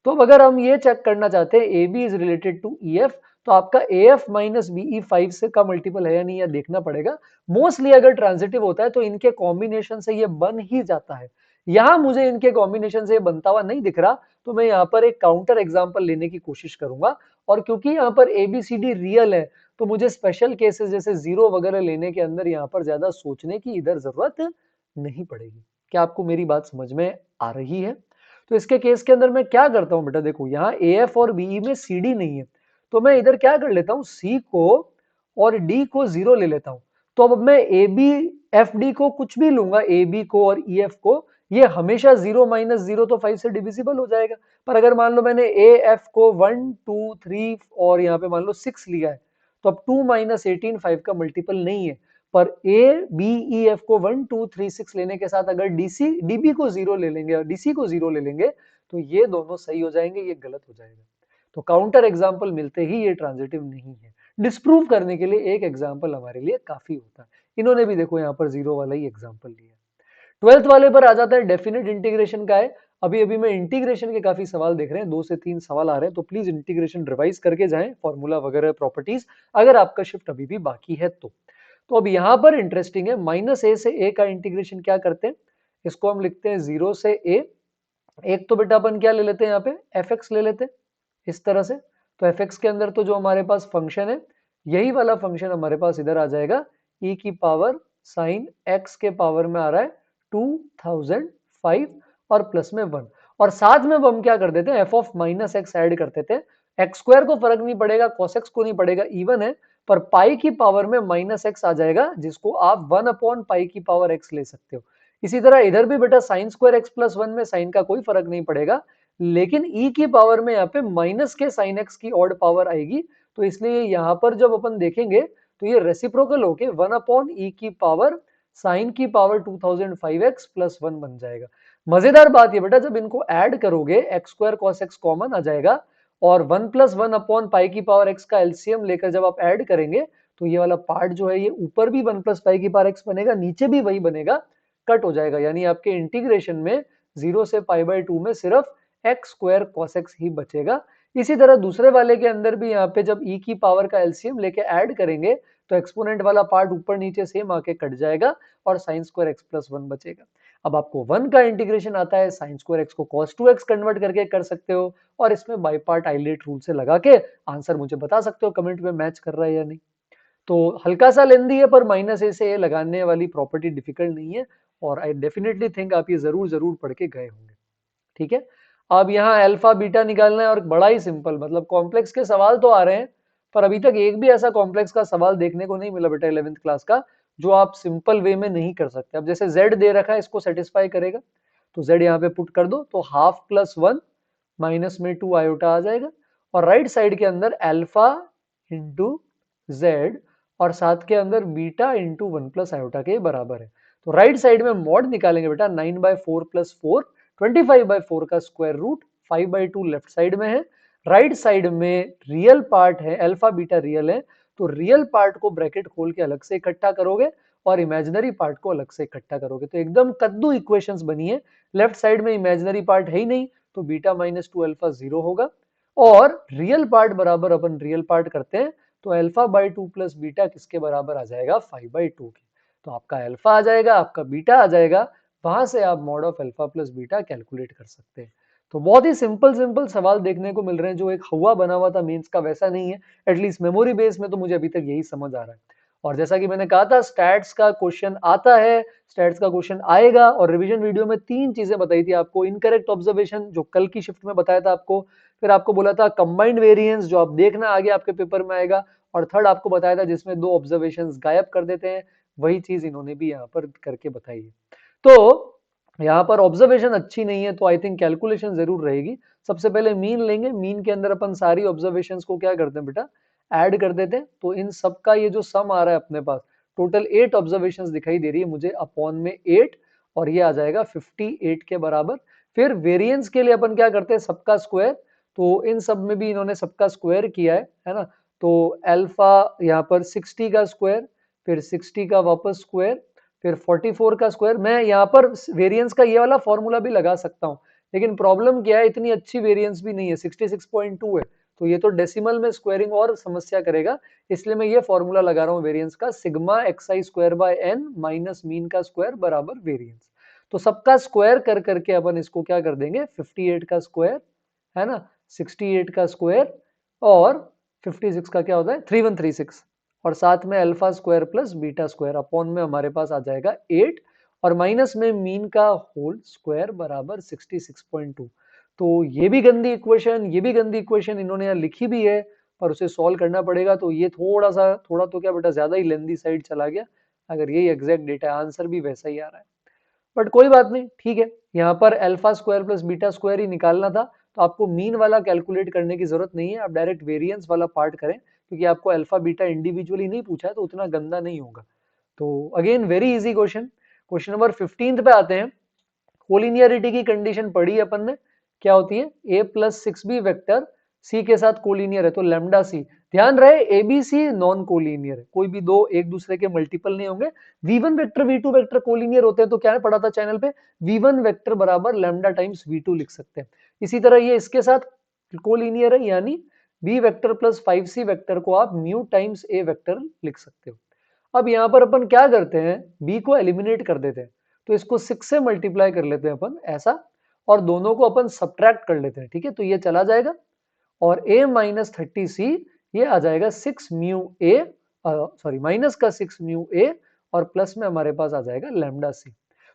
तो अब अगर हम ये चेक करना चाहते हैं AB is related to EF, तो आपका AF माइनस BE 5 से का मल्टीपल है या नहीं, या देखना पड़ेगा। मोस्टली अगर ट्रांजिटिव होता है तो इनके कॉम्बिनेशन से ये बन ही जाता है। यहां मुझे इनके कॉम्बिनेशन से बनता हुआ नहीं दिख रहा, तो मैं यहाँ पर एक काउंटर एग्जांपल लेने की कोशिश करूंगा। और क्योंकि यहाँ पर ABCD रियल है, तो मुझे स्पेशल केसेस जैसे जीरो वगैरह लेने के अंदर यहाँ पर ज्यादा सोचने की इधर जरूरत नहीं पड़ेगी। क्या आपको मेरी बात समझ में आ रही है? तो इसके केस के अंदर मैं क्या करता हूं बेटा, देखो यहाँ AF और BE में CD नहीं है, तो मैं इधर क्या कर लेता हूं, C को और D को जीरो ले लेता हूं। तो अब मैं AB FD को कुछ भी लूंगा, AB को और EF को, ये हमेशा 0 माइनस 0 तो 5 से डिविजिबल हो जाएगा। पर अगर मान लो मैंने AF को 1 2 3 और यहाँ पे मान लो 6 लिया है, तो अब 2 माइनस 18 5 का मल्टीपल नहीं है। पर ABEF को 1 2 3 6 लेने के साथ अगर DB को जीरो ले लेंगे और DC को जीरो ले लेंगे, तो ये दोनों सही हो जाएंगे, ये गलत हो जाएगा। तो काउंटर एग्जाम्पल मिलते ही ये ट्रांजिटिव नहीं है। डिस्प्रूव करने के लिए एक एग्जाम्पल हमारे लिए काफी होता है। इन्होंने भी देखो यहाँ पर जीरो वाला ही एग्जाम्पल लिया। 12th वाले पर आ जाता है, डेफिनेट इंटीग्रेशन का है। अभी अभी मैं इंटीग्रेशन के काफी सवाल देख रहे हैं, 2 से 3 सवाल आ रहे हैं, तो प्लीज इंटीग्रेशन रिवाइज करके जाएं, फॉर्मूला वगैरह प्रॉपर्टीज, अगर आपका शिफ्ट अभी भी बाकी है तो अब यहां पर इंटरेस्टिंग है, माइनस ए से ए का इंटीग्रेशन क्या करते हैं, इसको हम लिखते हैं 0 से ए। एक तो बेटा अपन क्या ले लेते हैं, यहाँ पे एफ एक्स ले लेते हैं इस तरह से। तो एफ एक्स के अंदर तो जो हमारे पास फंक्शन है, यही वाला फंक्शन हमारे पास इधर आ जाएगा, ई की पावर साइन एक्स के पावर में आ रहा है 2005 और प्लस में 1, और साथ में हम क्या कर देते हैं, F of minus x add कर देते हैं। एक्स स्क्वायर को फर्क नहीं पड़ेगा, कॉस एक्स को नहीं पड़ेगा, इवन है, पर पाई की पावर में माइनस एक्स आ जाएगा, जिसको आप 1 अपॉन पाई की पावर एक्स ले सकते हो। इसी तरह इधर भी बेटा साइन स्क्वायर एक्स प्लस 1 में साइन का कोई फर्क नहीं पड़ेगा, लेकिन ई की पावर में यहाँ पे माइनस के साइन एक्स की ऑड पावर आएगी, तो इसलिए यहाँ पर जब अपन देखेंगे तो ये रेसिप्रोकल होके 1 अपॉन ई की पावर साइन की पावर 2005x प्लस 1 बन जाएगा। मजेदार बात ये बेटा, जब इनको ऐड करोगे x square cos x common आ जाएगा, और 1 प्लस 1 अपॉन पाई की पावर एक्स का एलसीएम लेकर जब आप ऐड करेंगे, तो ये वाला पार्ट जो है, ये ऊपर भी 1 प्लस पाई की पावर एक्स बनेगा, नीचे भी वही बनेगा, कट हो जाएगा। यानी आपके इंटीग्रेशन में 0 से पाई बाई 2 में सिर्फ एक्स स्क्वायर कॉस एक्स ही बचेगा। इसी तरह दूसरे वाले के अंदर भी यहाँ पे जब ई की पावर का एलसीएम लेके ऐड करेंगे, तो एक्सपोनेंट वाला पार्ट ऊपर नीचे सेम आके कट जाएगा, और साइन स्क्वायर एक्स प्लस 1 बचेगा। अब आपको 1 का इंटीग्रेशन आता है, साइन स्क्वायर एक्स को cos 2x कन्वर्ट करके कर सकते हो, और इसमें बाई पार्ट आइलेट रूल से लगा के आंसर मुझे बता सकते हो कमेंट में मैच कर रहा है या नहीं। तो हल्का सा लेंदी है, पर माइनस ए से ए लगाने वाली प्रॉपर्टी डिफिकल्ट नहीं है, और आई डेफिनेटली थिंक आप ये जरूर जरूर पढ़ के गए होंगे। ठीक है, अब यहाँ अल्फा बीटा निकालना है, और बड़ा ही सिंपल, मतलब कॉम्प्लेक्स के सवाल तो आ रहे हैं, पर अभी तक एक भी ऐसा कॉम्प्लेक्स का सवाल देखने को नहीं मिला बेटा 11th क्लास का, जो आप सिंपल वे में नहीं कर सकते। अब जैसे z दे रखा है, इसको सेटिस्फाई करेगा, तो z यहाँ पे पुट कर दो, तो हाफ प्लस 1 माइनस में 2 आयोटा आ जाएगा, और राइट साइड के अंदर अल्फा इंटू जेड, और साथ के अंदर बीटा इंटू 1 प्लस आयोटा के बराबर है। तो राइट साइड में मॉड निकालेंगे बेटा, 9 बाई 4 प्लस 4, 25 बाई 4 का square root, 5 by 2 left side में है, राइट साइड में रियल पार्ट है, अल्फा बीटा रियल है, तो रियल पार्ट को ब्रैकेट खोल के अलग से इकट्ठा करोगे, और इमेजिनरी पार्ट को अलग से इकट्ठा करोगे, तो एकदम कद्दू इक्वेशंस बनी है। लेफ्ट साइड में इमेजिनरी पार्ट है ही नहीं, तो बीटा माइनस 2 अल्फा 0 होगा, और रियल पार्ट बराबर अपन रियल पार्ट करते हैं, तो अल्फा बाई 2 प्लस बीटा किसके बराबर आ जाएगा, 5 बाई 2 के। तो आपका अल्फा आ जाएगा, आपका बीटा आ जाएगा, वहां से आप mod of alpha plus beta calculate कर सकते हैं। तो बहुत ही सिंपल सिंपल सवाल देखने को मिल रहे हैं, जो एक हवा बना हुआ था मेंस का वैसा नहीं है, एटलीस्ट मेमोरी बेस में तो मुझे अभी तक यही समझ आ रहा है। और जैसा कि मैंने कहा था, स्टैट्स का क्वेश्चन आता है, स्टैट्स का क्वेश्चन आएगा, और रिवीजन वीडियो में 3 चीजें बताई थी आपको, इनकरेक्ट ऑब्जर्वेशन जो कल की शिफ्ट में बताया था आपको, फिर आपको बोला था कंबाइंड वेरिएंस जो आप देखना आगे आपके पेपर में आएगा, और थर्ड आपको बताया था जिसमें 2 ऑब्जर्वेशंस गायब कर देते हैं, वही चीज इन्होंने भी यहाँ पर करके बताई है। तो यहाँ पर ऑब्जर्वेशन अच्छी नहीं है, तो आई थिंक कैलकुलेशन जरूर रहेगी। सबसे पहले मीन लेंगे, मीन के अंदर अपन सारी ऑब्जर्वेशंस को क्या करते हैं बेटा, ऐड कर देते हैं, तो इन सब का ये जो सम आ रहा है अपने पास, टोटल 8 ऑब्जर्वेशंस दिखाई दे रही है मुझे, अपॉन में 8, और ये आ जाएगा 58 के बराबर। फिर वेरिएंस के लिए अपन क्या करते हैं, सबका स्क्वायर, तो इन सब में भी इन्होंने सबका स्क्वायर किया है ना। तो अल्फा यहाँ पर 60 का स्क्वायर, फिर 60 का वापस स्क्वायर, फिर 44 का स्क्वायर। मैं यहाँ पर वेरिएंस का ये वाला फॉर्मूला भी लगा सकता हूँ, लेकिन प्रॉब्लम क्या है, इतनी अच्छी वेरिएंस भी नहीं है, 66.2 है, तो ये तो डेसिमल में स्क्वायरिंग और समस्या करेगा, इसलिए मैं ये फॉर्मूला लगा रहा हूँ वेरिएंस का, sigma xi square by n minus mean का स्क्वायर बराबर वेरिएंस। तो सबका स्क्वायर कर करके अपन इसको क्या कर देंगे, 58 का स्क्वायर है ना, 68 का स्क्वायर और 56 का क्या होता है 3136, और साथ में alpha square plus beta square upon में हमारे पास आ जाएगा 8 और माइनस में मीन का होल स्क्वायर बराबर 66.2। तो ये भी गंदी इक्वेशन, ये भी गंदी इक्वेशन इन्होंने यहाँ लिखी भी है, पर उसे सॉल्व करना पड़ेगा, तो ये थोड़ा तो क्या बेटा ज्यादा ही लेंदी साइड चला गया। अगर यही एग्जैक्ट डेटा है, आंसर भी वैसा ही आ रहा है, बट कोई बात नहीं, ठीक है। यहाँ पर alpha square plus beta square ही निकालना था, तो आपको मीन वाला कैलकुलेट करने की जरूरत नहीं है, आप डायरेक्ट वेरिएंस वाला पार्ट करें, क्योंकि आपको अल्फा बीटा इंडिविजुअली नहीं पूछा है, तो उतना गंदा नहीं होगा। तो again very easy question, question number 15 पे आते हैं। कोलिनियरिटी की कंडीशन पढ़ी अपन ने, क्या होती है, a plus 6b vector c के साथ कोलिनियर है, तो लेमडा c, ध्यान रहे एबीसी नॉन कोलिनियर है, कोई भी दो एक दूसरे के मल्टीपल नहीं होंगे। v1 vector v2 vector collinear होते हैं, तो क्या है पढ़ा था चैनल पे, v1 वेक्टर बराबर लेमडा टाइम्स v2 लिख सकते हैं। इसी तरह ये इसके साथ कोलिनियर है, यानी b vector plus 5c vector को आप म्यू टाइम्स a वेक्टर लिख सकते हो। अब यहाँ पर अपन क्या करते हैं, b को एलिमिनेट कर देते हैं, तो इसको 6 से मल्टीप्लाई कर लेते हैं अपन ऐसा, और दोनों को अपन सब्ट्रैक्ट कर लेते हैं, ठीक है, तो ये चला जाएगा, और a माइनस 30c ये आ जाएगा 6 म्यू a, सॉरी माइनस का 6 म्यू a, और प्लस में हमारे पास आ जाएगा लैम्डा c।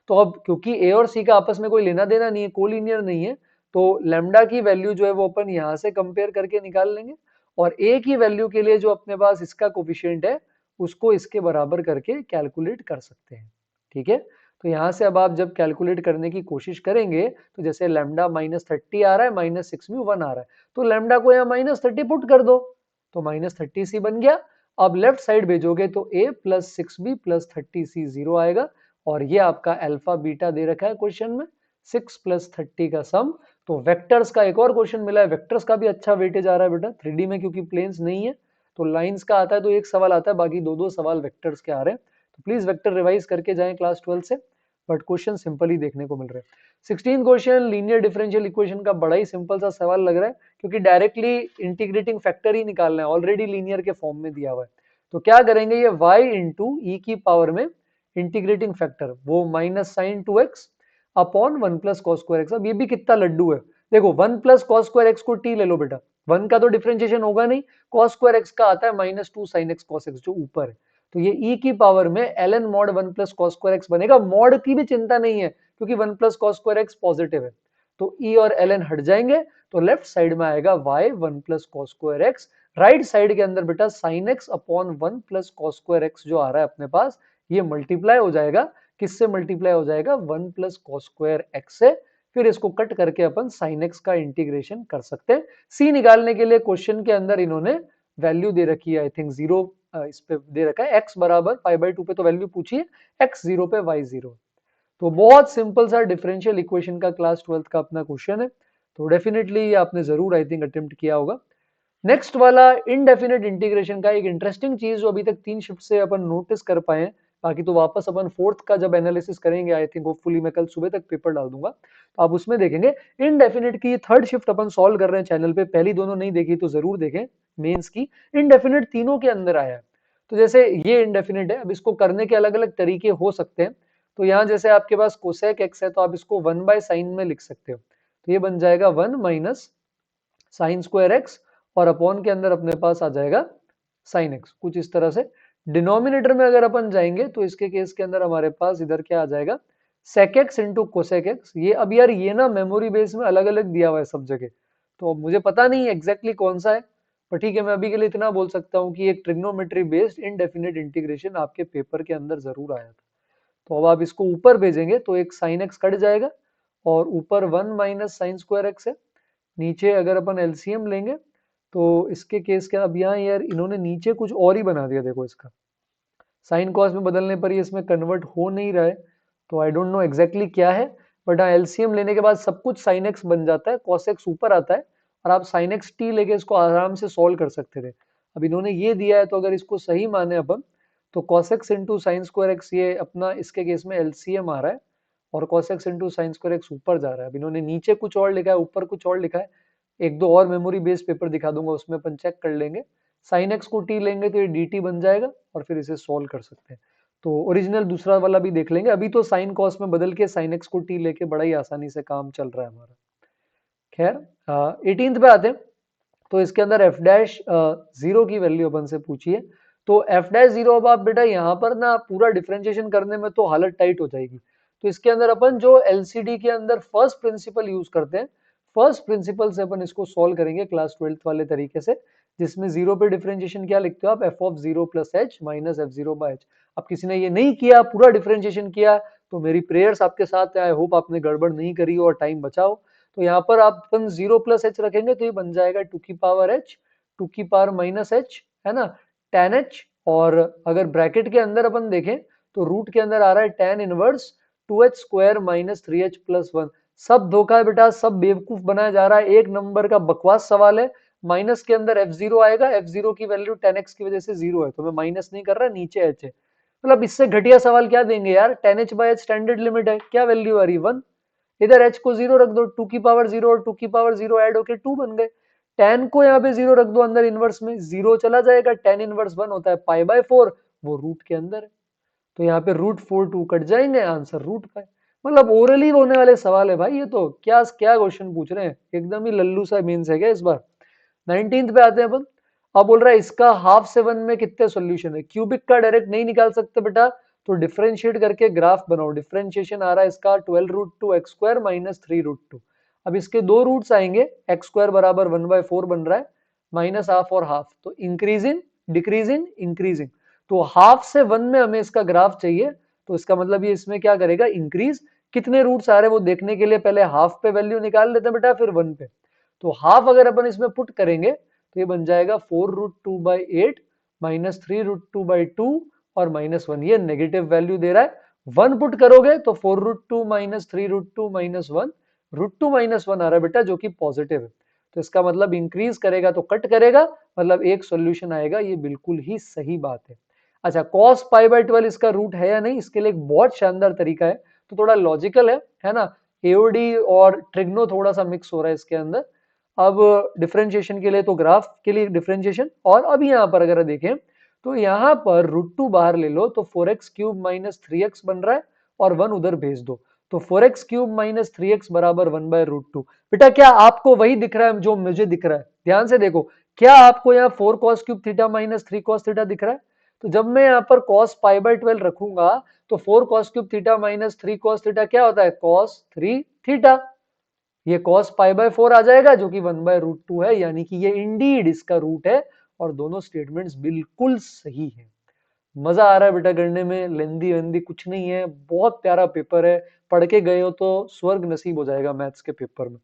तो अब क्योंकि a और c का आपस में कोई लेना देना नहीं है, कोलिनियर नहीं है, तो लैम्डा की वैल्यू जो है वो अपन यहाँ से कंपेयर करके निकाल लेंगे, और a की वैल्यू के लिए जो अपने पास इसका कोफिशिएंट है उसको इसके बराबर करके कैलकुलेट कर सकते हैं, ठीक है। तो यहाँ से अब आप जब कैलकुलेट करने की कोशिश करेंगे, तो जैसे लैम्डा माइनस 30 आ रहा है, माइनस 6 म्यू 1 आ रहा है, तो लैम्डा को यहाँ माइनस 30 पुट कर दो, तो माइनस 30c बन गया। अब लेफ्ट साइड भेजोगे तो a plus 6b plus 30c 0 आएगा, और ये आपका अल्फा बीटा दे रखा है क्वेश्चन में, 6 प्लस 30 का सम। तो वेक्टर्स का एक और क्वेश्चन मिला है, वेक्टर्स का भी अच्छा वेटेज आ रहा है बेटा 3D में, क्योंकि प्लेन्स नहीं है, तो लाइंस का आता है तो एक सवाल आता है, बाकी दो दो सवाल वेक्टर्स के आ रहे हैं, तो प्लीज वेक्टर रिवाइज करके जाएं क्लास 12 से, बट क्वेश्चन सिंपल ही देखने को मिल रहे हैं। 16 क्वेश्चन लीनियर डिफरेंशियल इक्वेशन का बड़ा ही सिंपल सा सवाल लग रहा है, क्योंकि डायरेक्टली इंटीग्रेटिंग फैक्टर ही निकालना है, ऑलरेडी लीनियर के फॉर्म में दिया हुआ है। तो क्या करेंगे, ये y इंटू ई की पावर में इंटीग्रेटिंग फैक्टर वो minus sine 2x upon 1 plus cos square x. अब ये भी कितना लड्डू है, देखो 1 प्लस कॉस स्क्वायर एक्स को t ले लो बेटा, 1 का तो डिफरेंशिएशन होगा नहीं, कॉस स्क्वायर एक्स का आता है minus 2 sign x cos x जो ऊपर है, तो ये e की पावर में ln mod 1 plus cos square x बनेगा। मॉड की भी चिंता नहीं है, क्योंकि 1 plus cos square x positive है, तो e और ln हट जाएंगे, तो लेफ्ट साइड में आएगा y 1 plus cos square x, right side के अंदर बेटा sine x upon 1 plus cos square x जो आ रहा है अपने पास, ये मल्टीप्लाई हो जाएगा, किससे मल्टीप्लाई हो जाएगा, 1 प्लस कॉस स्क्वायर एक्स से, फिर इसको कट करके अपन साइन एक्स का इंटीग्रेशन कर सकते हैं। सी निकालने के लिए क्वेश्चन के अंदर इन्होंने वैल्यू दे रखी है, आई थिंक 0 इस पे दे रखा है, x बराबर पाई बाई 2 पे तो वैल्यू पूछी है, x 0 पे y 0। तो बहुत सिंपल सा डिफरेंशियल इक्वेशन का क्लास 12th का अपना क्वेश्चन है, तो डेफिनेटली आपने जरूर आई थिंक अटेम्प्ट किया होगा। नेक्स्ट वाला इनडेफिनेट इंटीग्रेशन का एक इंटरेस्टिंग चीज जो अभी तक 3 शिफ्ट से अपन नोटिस कर पाए हैं, बाकी तो वापस अपन 4th का जब एनालिसिस करेंगे, आई थिंक होपफुली मैं कल सुबह तक पेपर डाल दूंगा, तो आप उसमें देखेंगे इनडेफिनेट की 3rd शिफ्ट अपन सॉल्व कर रहे हैं चैनल पे, पहली दोनों नहीं देखी तो जरूर देखें, मेंस की इनडेफिनेट तीनों के अंदर आया है। तो जैसे ये इनडेफिनेट है, अब इसको करने के अलग अलग तरीके हो सकते हैं, तो यहाँ जैसे आपके पास कोसेक एक्स है, तो आप इसको 1 बाय साइन में लिख सकते हो, तो ये बन जाएगा 1 माइनस साइन स्क्वायर एक्स, और अपॉन के अंदर अपने पास आ जाएगा साइन एक्स, कुछ इस तरह से। डिनोमिनेटर में अगर अपन जाएंगे तो इसके केस के अंदर हमारे पास इधर क्या आ जाएगा, sec x into cosec x. ये अब यार ये ना मेमोरी बेस में अलग अलग दिया हुआ है सब जगह, तो अब मुझे पता नहीं एग्जैक्टली कौन सा है, पर ठीक है मैं अभी के लिए इतना बोल सकता हूँ कि एक ट्रिग्नोमेट्री बेस्ड इनडेफिनेट इंटीग्रेशन आपके पेपर के अंदर जरूर आया था। तो अब आप इसको ऊपर भेजेंगे तो एक साइन एक्स कट जाएगा, और ऊपर 1 माइनस साइन स्क्वायर एक्स है, नीचे अगर अपन एलसीएम लेंगे तो इसके केस क्या, अब यहाँ यार इन्होंने नीचे कुछ और ही बना दिया, देखो इसका साइन कॉस में बदलने पर ये इसमें कन्वर्ट हो नहीं रहा है, तो आई डोंट नो एग्जैक्टली क्या है, बट हाँ एलसीएम लेने के बाद सब कुछ साइन एक्स बन जाता है, कॉस एक्स ऊपर आता है, और आप साइन एक्स टी लेके इसको आराम से सॉल्व कर सकते थे। अब इन्होंने ये दिया है, तो अगर इसको सही माने अपन, तो cos x into sine square x, ये अपना इसके केस में एलसीएम आ रहा है, और cos x into sine square x ऊपर जा रहा है। अब इन्होंने नीचे कुछ और लिखा है, ऊपर कुछ और लिखा है। एक दो और मेमोरी बेस्ड पेपर दिखा दूंगा, उसमें अपन चेक कर लेंगे। साइन एक्स को टी लेंगे तो ये डी टी बन जाएगा, और फिर इसे सोल्व कर सकते हैं। तो ओरिजिनल दूसरा वाला भी देख लेंगे। अभी तो साइन कॉस में बदल के साइन एक्स को टी लेके बड़ा ही आसानी से काम चल रहा है हमारा। खैर 18th पे आते हैं। तो इसके अंदर एफ डैश जीरो की वैल्यू अपन से पूछी है। तो एफ डैश जीरो, अब आप बेटा यहाँ पर ना पूरा डिफरेंशिएशन करने में तो हालत टाइट हो जाएगी। तो इसके अंदर अपन जो एलसीडी के अंदर फर्स्ट प्रिंसिपल यूज करते हैं, फर्स्ट प्रिंसिपल से अपन इसको सॉल्व करेंगे क्लास 12th वाले तरीके से, जिसमें जीरो पे डिफरेंशिएशन क्या लिखते हो आप, F of zero plus H minus F zero by H. अब किसी ने ये नहीं किया, पूरा डिफरेंशिएशन किया, तो मेरी प्रेयर्स आपके साथ है, आई होप आपने गड़बड़ नहीं करी और टाइम बचाओ। तो यहाँ पर आप अपन जीरो प्लस एच रखेंगे तो ये बन जाएगा टू की पावर एच, टू की पावर माइनस एच, है ना, टेन एच। और अगर ब्रैकेट के अंदर अपन देखें तो रूट के अंदर आ रहा है tan inverse two H square minus three H plus one. सब धोखा है बेटा, सब बेवकूफ बनाया जा रहा है, एक नंबर का बकवास सवाल है। माइनस के अंदर एफ जीरो आएगा, एफ जीरो की वैल्यू टेन एक्स की वजह से जीरो है, तो मैं माइनस नहीं कर रहा, नीचे एच है। मतलब इससे घटिया सवाल क्या देंगे यार, ten H by H standard limit है, क्या वैल्यू आ रही, वन। इधर h को जीरो रख दो, टू की पावर जीरो और टू की पावर जीरो ऐड होके टू बन गए। टेन को यहाँ पे जीरो रख दो अंदर इनवर्स में, जीरो चला जाएगा, टेन इनवर्स वन होता है पाई बाय फोर, वो रूट के अंदर है। तो यहाँ पे रूट फोर टू कट जाएंगे, आंसर रूट पाई। मतलब ओरली होने वाले सवाल है भाई ये तो, क्या क्या क्वेश्चन पूछ रहे हैं, एकदम ही लल्लू सा मीन्स है क्या इस बार। 19th पे आते हैं अपन। अब बोल रहा है इसका हाफ से वन में कितने सॉल्यूशन है। क्यूबिक का डायरेक्ट नहीं निकाल सकते बेटा, तो डिफरेंशिएट करके ग्राफ बनाओ। डिफरेंशिएशन आ रहा है इसका 12 root two x square minus three root two. अब इसके दो रूट्स आएंगे, एक्स स्क्वायर बराबर वन बाय फोर बन रहा है, माइनस हाफ और हाफ, तो इंक्रीजिंग डिक्रीजिंग इंक्रीजिंग। तो हाफ से वन में हमें इसका ग्राफ चाहिए, तो इसका मतलब ये इसमें क्या करेगा, इंक्रीज। कितने रूट्स आ रहे हैं वो देखने के लिए पहले हाफ पे वैल्यू निकाल लेते हैं बेटा, फिर वन पे। तो हाफ अगर अपन इसमें पुट करेंगे तो ये बन जाएगा four root two by eight minus three root two by two और माइनस वन, ये नेगेटिव वैल्यू दे रहा है। वन पुट करोगे तो four root two minus three root two minus one, root two minus one आ रहा है बेटा, जो कि पॉजिटिव है। तो इसका मतलब इंक्रीज करेगा तो कट करेगा, मतलब एक सॉल्यूशन आएगा, ये बिल्कुल ही सही बात है। अच्छा, कॉस पाई बाय 12 इसका रूट है या नहीं, इसके लिए एक बहुत शानदार तरीका है, तो थोड़ा लॉजिकल है ना। एओडी और ट्रिग्नो थोड़ा सा मिक्स हो रहा है इसके अंदर। अब डिफरेंशिएशन के लिए तो ग्राफ के लिए डिफरेंशिएशन, और अब यहाँ पर अगर देखें तो यहाँ पर रूट टू बाहर ले लो तो four x cube minus three x बन रहा है, और वन उधर भेज दो, तो four x cube minus three x बराबर वन बाय रूट टू। बेटा क्या आपको वही दिख रहा है जो मुझे दिख रहा है, ध्यान से देखो, क्या आपको यहाँ four cos cube theta minus three cos theta दिख रहा है। तो जब मैं यहाँ पर कॉस पाई बाय 12 रखूंगा तो four cos cube theta minus three cos theta क्या होता है, कॉस थ्री थीटा। ये cos पाई बाय फोर आ जाएगा जो कि वन बाय रूट टू है, यानी कि ये इंडीड इसका रूट है, और दोनों स्टेटमेंट्स बिल्कुल सही है। मजा आ रहा है बेटा करने में, लेंदी वेंदी कुछ नहीं है, बहुत प्यारा पेपर है, पढ़ के गए हो तो स्वर्ग नसीब हो जाएगा मैथ्स के पेपर में,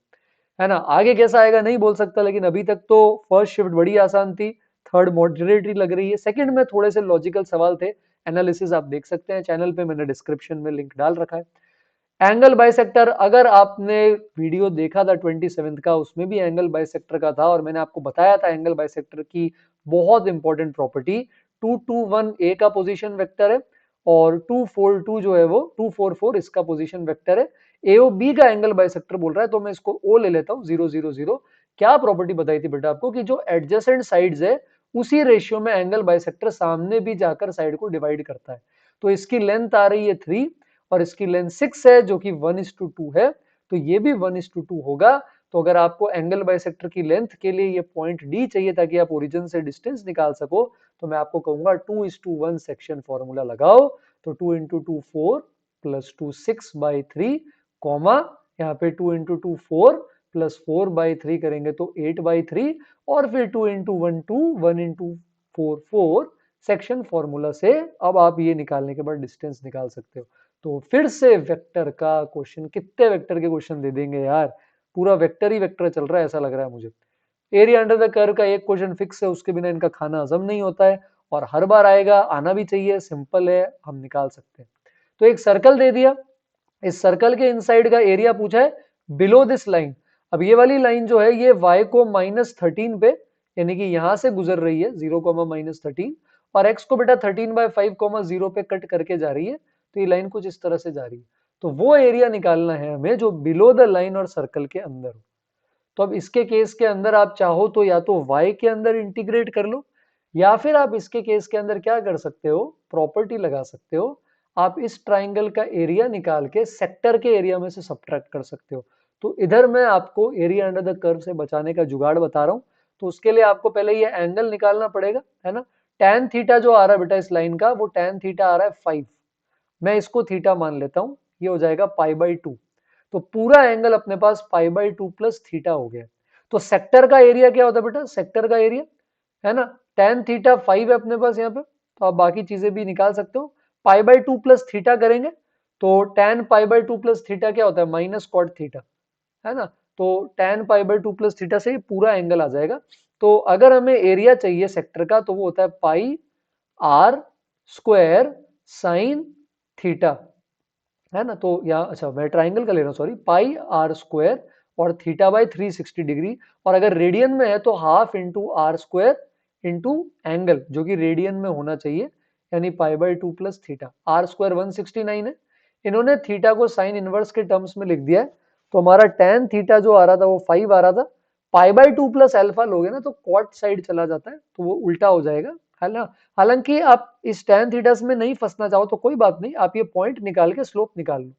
है ना। आगे कैसा आएगा नहीं बोल सकता, लेकिन अभी तक तो फर्स्ट शिफ्ट बड़ी आसान थी, थर्ड मॉडरेटरी लग रही है, सेकंड में थोड़े से लॉजिकल सवाल थे। एनालिसिस आप देख सकते हैं चैनल पे, मैंने डिस्क्रिप्शन में लिंक डाल रखा है। एंगल बाइसेक्टर, अगर आपने वीडियो देखा था 27 का, उसमें भी एंगल बाइसेक्टर का था, और मैंने आपको बताया था एंगल बाइसेक्टर की बहुत इंपॉर्टेंट प्रॉपर्टी, 221 ए का पोजीशन वेक्टर है, और 242 जो है वो 244 इसका पोजीशन वेक्टर है। एओ बी का एंगल बाइसेक्टर बोल रहा है, तो मैं इसको ओ ले लेता हूँ, 0 0 0। क्या प्रॉपर्टी बताई थी बेटा आपको कि जो एडजेसेंट साइड्स है उसी रेशियो में एंगल बाइसेक्टर सामने भी जाकर साइड को डिवाइड करता है। तो इसकी लेंथ आ रही है 3 और इसकी लेंथ 6 है, जो कि 1:2 है, तो ये भी 1:2 होगा। तो अगर आपको एंगल बाइसेक्टर की लेंथ के लिए ये पॉइंट डी चाहिए ताकि आप ओरिजिन से डिस्टेंस निकाल सको, तो मैं आपको कहूंगा 2:1 सेक्शन फॉर्मूला लगाओ। तो 2 into two 4 plus two 6/3, comma यहाँ पे 2 इंटू टू 4 प्लस 4/3 करेंगे तो 8/3, और फिर 2 इंटू 1 2 1 इंटू 4 4 सेक्शन फॉर्मूला से अब आप ये निकालने के बाद डिस्टेंस निकाल सकते हो। तो फिर से वेक्टर का क्वेश्चन, कितने वेक्टर के क्वेश्चन दे देंगे यार, पूरा वेक्टर ही वेक्टर चल रहा है ऐसा लग रहा है मुझे। एरिया अंडर द कर्व का एक क्वेश्चन फिक्स है, उसके बिना इनका खाना हजम नहीं होता है, और हर बार आएगा, आना भी चाहिए, सिंपल है, हम निकाल सकते हैं। तो एक सर्कल दे दिया, इस सर्कल के इनसाइड का एरिया पूछा है बिलो दिस लाइन। अब ये वाली लाइन जो है ये y को -13 पे यानी कि यहां से गुजर रही है 0, -13 और x को बेटा 13/5, 0 पे कट करके जा रही है। तो ये लाइन कुछ इस तरह से जा रही है। तो वो एरिया निकालना है हमें जो बिलो द लाइन और सर्कल के अंदर हो। तो अब इसके केस के अंदर आप चाहो तो या तो y के अंदर इंटीग्रेट कर लो या फिर आप इसके केस के अंदर क्या कर सकते हो, प्रॉपर्टी लगा सकते हो। आप इस ट्राइंगल का एरिया निकाल के सेक्टर के एरिया में से सब्ट्रैक्ट कर सकते हो। तो इधर मैं आपको एरिया अंडर द कर्व से बचाने का जुगाड़ बता रहा हूं। तो उसके लिए आपको पहले ये एंगल निकालना पड़ेगा, है ना। tan थीटा जो आ रहा है बेटा इस लाइन का, वो tan थीटा आ रहा है 5। मैं इसको थीटा मान लेता हूं, ये हो जाएगा π/2। तो पूरा एंगल अपने पास π/2 प्लस थीटा हो गया। तो सेक्टर का एरिया क्या होता है बेटा, सेक्टर का एरिया है ना tan थीटा 5 है अपने पास यहाँ पे। तो आप बाकी चीजें भी निकाल सकते हो। π/2 प्लस थीटा करेंगे तो tan π/2 प्लस थीटा क्या होता है, माइनस कॉट थीटा, है ना। तो tan π/2 प्लस थीटा से पूरा एंगल आ जाएगा। तो अगर हमें एरिया चाहिए सेक्टर का तो वो होता है पाई आर स्क्वायर साइन थीटा, है ना। तो यहाँ अच्छा मैं ट्राइंगल का ले रहा हूँ, सॉरी, पाई आर स्क्वायर और थीटा बाई 360 डिग्री। और अगर रेडियन में है तो half into r square into angle जो कि रेडियन में होना चाहिए, यानी π/2 प्लस थीटा। आर स्क्वायर 169 है, इन्होंने थीटा को साइन इनवर्स के टर्म्स में लिख दिया है। तो हमारा tan थीटा जो आ रहा था वो 5 आ रहा था। π/2 प्लस अल्फा लोगे ना तो कॉट साइड चला जाता है तो वो उल्टा हो जाएगा, है ना। हालांकि आप इस tan थीटा में नहीं फंसना चाहो तो कोई बात नहीं, आप ये पॉइंट निकाल के स्लोप निकाल लो,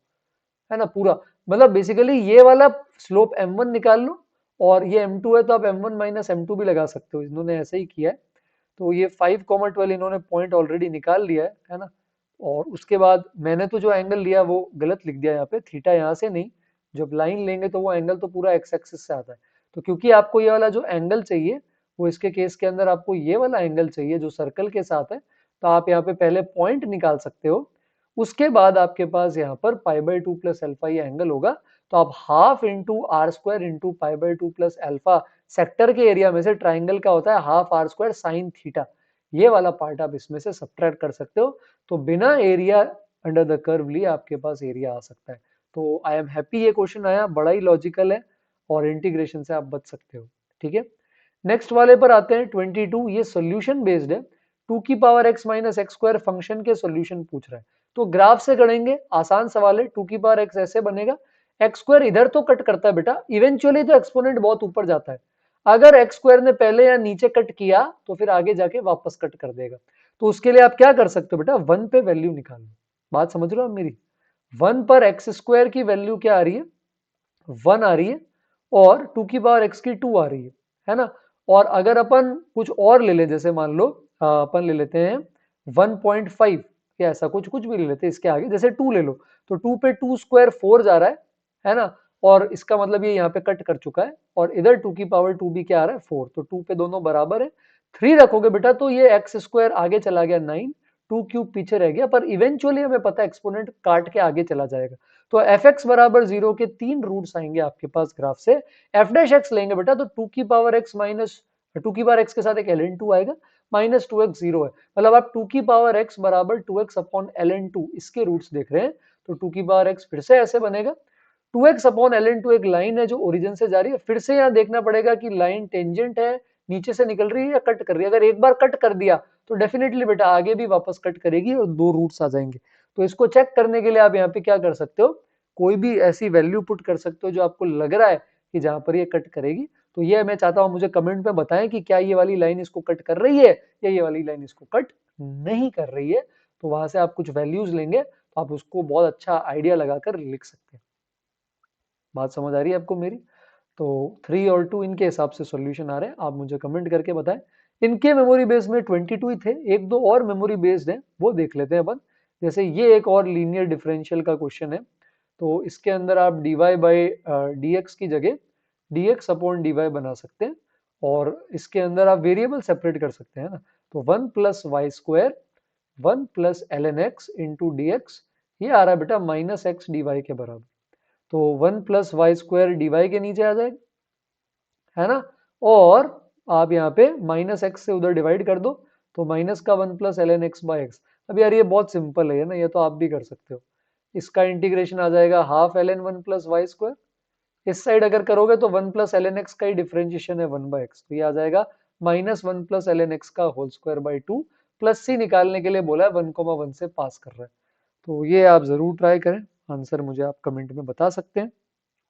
है ना पूरा। मतलब बेसिकली ये वाला स्लोप m1 निकाल लो और ये m2 है तो आप m1 माइनस m2 भी लगा सकते हो, इन्होंने ऐसे ही किया है। तो ये 5,12 इन्होंने पॉइंट ऑलरेडी निकाल लिया है ना। और उसके बाद मैंने तो जो एंगल लिया वो गलत लिख दिया यहाँ पे, थीटा यहाँ से नहीं, जब लाइन लेंगे तो वो एंगल तो पूरा एक्स एक्सिस से आता है। तो क्योंकि आपको ये वाला जो एंगल चाहिए वो इसके केस के अंदर आपको ये वाला एंगल चाहिए जो सर्कल के साथ है, तो आप यहाँ पे पहले पॉइंट निकाल सकते हो। उसके बाद आपके पास यहाँ पर π/2 प्लस अल्फा ये एंगल होगा। तो आप half into r square into π/2 plus alpha, sector के एरिया में से ट्राइंगल का होता है half r square sine theta, ये वाला पार्ट आप इसमें से सब्ट्रैक्ट कर सकते हो। तो बिना एरिया अंडर द कर्व लिए आपके पास एरिया आ सकता है। तो आई एम हैप्पी ये क्वेश्चन आया, बड़ा ही लॉजिकल है और इंटीग्रेशन से आप बच सकते हो। ठीक है, नेक्स्ट वाले पर आते हैं 22। ये सोल्यूशन बेस्ड है, 2 की power x minus x square function के सोल्यूशन पूछ रहा है। तो ग्राफ से गढ़ेंगे, आसान सवाल है। 2 की पावर x ऐसे बनेगा, एक्स स्क्वायर इधर तो कट करता है बेटा, इवेंचुअली तो एक्सपोनेंट बहुत ऊपर जाता है। अगर एक्स स्क्वायर ने पहले या नीचे कट किया तो फिर आगे जाके वापस कट कर देगा। तो उसके लिए आप क्या कर सकते हो बेटा, 1 पे वैल्यू निकालो। बात समझ रहे हो आप मेरी, 1 पर एक्स स्क्वायर की वैल्यू क्या आ रही है, 1 आ रही है, और 2 की पावर x की 2 आ रही है ना। और अगर अपन कुछ और ले लें, जैसे मान लो अपन ले लेते हैं 1.5 या ऐसा कुछ कुछ भी ले लेते हैं इसके आगे, जैसे 2 ले लो, तो 2 पे 2 स्क्वायर 4 जा रहा है ना। और इसका मतलब ये यहाँ पे कट कर चुका है, और इधर 2 की पावर 2 भी क्या आ रहा है, 4। तो 2 पे दोनों बराबर है, 3 रखोगे बेटा तो ये एक्स स्क्वायर आगे चला गया 9, 2 क्यूब पीछे रह गया, पर इवेंचुअली हमें पता है एक्सपोनेंट काट के आगे चला जाएगा। तो एफ एक्स बराबर 0 के 3 रूट्स आएंगे आपके पास ग्राफ से। एफ डैश एक्स लेंगे बेटा तो 2 की पावर एक्स माइनस 2 की पावर एक्स के साथ एक ln2 आएगा, माइनस 2x 0 है, मतलब आप 2 की पावर x बराबर 2x अपॉन ln2 इसके रूट्स देख रहे हैं। तो 2 की पावर x फिर से ऐसे बनेगा, 2x अपॉन ln2 एक लाइन है जो ओरिजिन से जा रही है। फिर से यहाँ देखना पड़ेगा कि लाइन टेंजेंट है, नीचे से निकल रही है या कट कर रही है। अगर एक बार कट कर दिया तो डेफिनेटली बेटा आगे भी वापस कट करेगी और 2 रूट्स आ जाएंगे। तो इसको चेक करने के लिए आप यहाँ पे क्या कर सकते हो, कोई भी ऐसी वैल्यू पुट कर सकते हो जो आपको लग रहा है कि जहां पर ये कट करेगी। तो ये मैं चाहता हूं मुझे कमेंट में बताएं कि क्या ये वाली लाइन इसको कट कर रही है या ये वाली लाइन इसको कट नहीं कर रही है। तो वहां से आप कुछ वैल्यूज लेंगे तो आप उसको बहुत अच्छा आइडिया लगाकर लिख सकते हैं। बात समझ आ रही है आपको मेरी। तो 3 और 2 इनके हिसाब से सॉल्यूशन आ रहे हैं, आप मुझे कमेंट करके बताएं। इनके मेमोरी बेस में 22 ही थे, एक दो और मेमोरी बेस्ड हैं वो देख लेते हैं अपन। जैसे ये एक और लीनियर डिफरेंशियल का क्वेश्चन है, तो इसके अंदर आप dy बाई डी की जगह dx अपॉन dy बना सकते हैं, और इसके अंदर आप वेरिएबल सेपरेट कर सकते हैं ना। तो 1 plus y square 1 plus l n x into d x, ये आ रहा है बेटा माइनस एक्स डी वाई के बराबर। तो 1 plus y square d y के नीचे आ जाएगा, है ना। और आप यहाँ पे माइनस एक्स से उधर डिवाइड कर दो, तो माइनस का 1 plus l n x by x. अब यार ये बहुत सिंपल है ना, ये तो आप भी कर सकते हो। इसका इंटीग्रेशन आ जाएगा half l n 1 plus y square इस साइड अगर करोगे तो 1 प्लस एल एन एक्स का ही डिफरेंशिएशन है 1/x, तो ये आ जाएगा -1 प्लस एल एन एक्स का होल स्क्वायर बाई 2, प्लस सी निकालने के लिए बोला है 1,1 से पास कर रहा है। तो ये आप जरूर ट्राई करें, आंसर मुझे आप कमेंट में बता सकते हैं।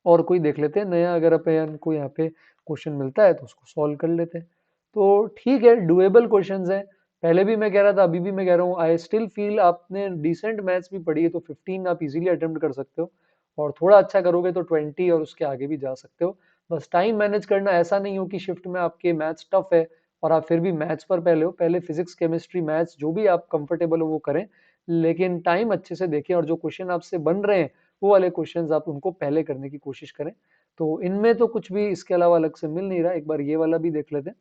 और कोई देख लेते हैं नया, अगर अपन को यहाँ पे क्वेश्चन मिलता है तो उसको सॉल्व कर लेते हैं। तो ठीक है, डुएबल क्वेश्चंस हैं। पहले भी मैं कह रहा था, अभी भी मैं कह रहा हूँ, आई स्टिल फील आपने डिसेंट मैथ्स भी पढ़ी है तो 15 आप इजीली अटेम्प्ट कर सकते हो, और थोड़ा अच्छा करोगे तो 20 और उसके आगे भी जा सकते हो। बस टाइम मैनेज करना, ऐसा नहीं हो कि शिफ्ट में आपके मैथ्स टफ है और आप फिर भी मैथ्स पर पहले हो। पहले फिजिक्स केमिस्ट्री मैथ्स जो भी आप कंफर्टेबल हो वो करें, लेकिन टाइम अच्छे से देखें, और जो क्वेश्चन आपसे बन रहे हैं वो वाले क्वेश्चंस आप उनको पहले करने की कोशिश करें। तो इनमें तो कुछ भी इसके अलावा अलग से मिल नहीं रहा, एक बार ये वाला भी देख लेते हैं।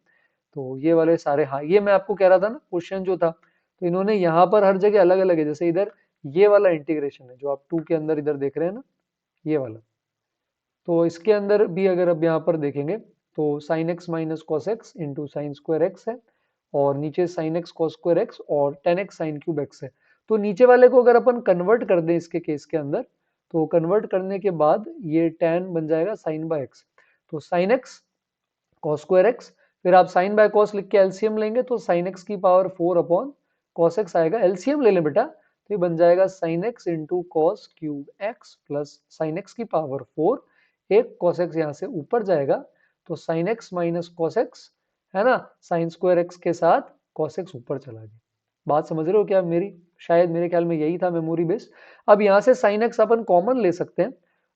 तो ये वाले सारे, हाँ ये मैं आपको कह रहा था ना क्वेश्चन जो था, तो इन्होंने यहाँ पर हर जगह अलग अलग है। जैसे इधर ये वाला इंटीग्रेशन है जो आप 2 के अंदर इधर देख रहे हैं ना, ये वाला, तो इसके अंदर भी अगर अब यहाँ पर देखेंगे तो sine x minus cos x into sine square x है, और नीचे sine x cos square x और tan x sine cube x है। तो नीचे वाले को अगर अपन कन्वर्ट कर दें इसके केस के अंदर, तो कन्वर्ट करने के बाद ये टेन बन जाएगा साइन बाय एक्स, तो sine x cos square x, फिर आप साइन बाय कॉस लिख के एलसीएम लेंगे तो साइन एक्स की पावर 4 अपॉन कॉस एक्स आएगा। एलसीएम ले लें बेटा, तो ये बन जाएगा sine x into cos cube x plus sine x की पावर 4, एक कॉस एक्स यहाँ से ऊपर जाएगा तो sine x minus cos x है ना, साइन स्क्वायर एक्स के साथ कॉस एक्स ऊपर चला गया। बात समझ रहे हो क्या मेरी? शायद मेरे ख्याल में यही था मेमोरी बेस्ड। अब यहाँ से साइन एक्स अपन कॉमन ले सकते हैं,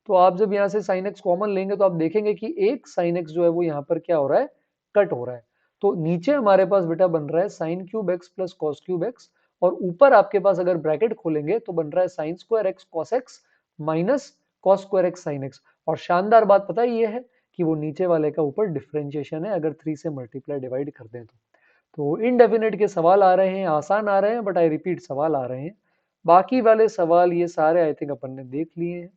तो आप जब यहाँ से साइन एक्स कॉमन लेंगे तो आप देखेंगे कि एक साइन एक्स जो है वो यहाँ पर क्या हो रहा है, कट हो रहा है। तो नीचे हमारे पास बेटा बन रहा है sign cube x plus cos cube x, और ऊपर आपके पास अगर ब्रैकेट खोलेंगे तो बन रहा है sign square x cos x minus cos square x sine x. और शानदार बात पता है ये है कि वो नीचे वाले का ऊपर डिफरेंशिएशन है, अगर 3 से मल्टीप्लाई डिवाइड कर दें तो इनडेफिनेट के सवाल आ रहे हैं, आसान आ रहे हैं, बट आई रिपीट सवाल आ रहे हैं। बाकी वाले सवाल ये सारे आई थिंक अपन ने देख लिए हैं।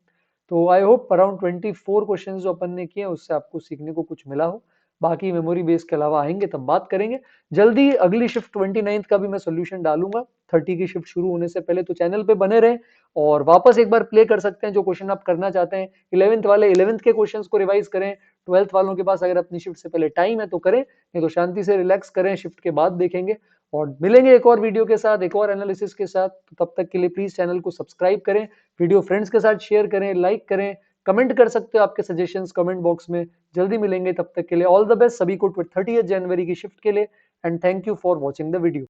तो आई होप अराउंड 24 क्वेश्चन जो अपन ने किए उससे आपको सीखने को कुछ मिला हो। बाकी मेमोरी बेस के अलावा आएंगे तब बात करेंगे। जल्दी अगली शिफ्ट 29 का भी मैं सोल्यूशन डालूंगा, 30 की शिफ्ट शुरू होने से पहले, तो चैनल पे बने रहें और वापस एक बार प्ले कर सकते हैं जो क्वेश्चन आप करना चाहते हैं। 11th वाले 11th के क्वेश्चंस को रिवाइज करें, 12th वालों के पास अगर अपनी शिफ्ट से पहले टाइम है तो करें, नहीं तो शांति से रिलैक्स करें, शिफ्ट के बाद देखेंगे। और मिलेंगे एक और वीडियो के साथ, एक और एनालिसिस के साथ। तो तब तक के लिए प्लीज चैनल को सब्सक्राइब करें, वीडियो फ्रेंड्स के साथ शेयर करें, लाइक करें, कमेंट कर सकते हो आपके सजेशंस कमेंट बॉक्स में। जल्दी मिलेंगे, तब तक के लिए ऑल द बेस्ट सभी को 30 जनवरी की शिफ्ट के लिए, and thank you for watching the video.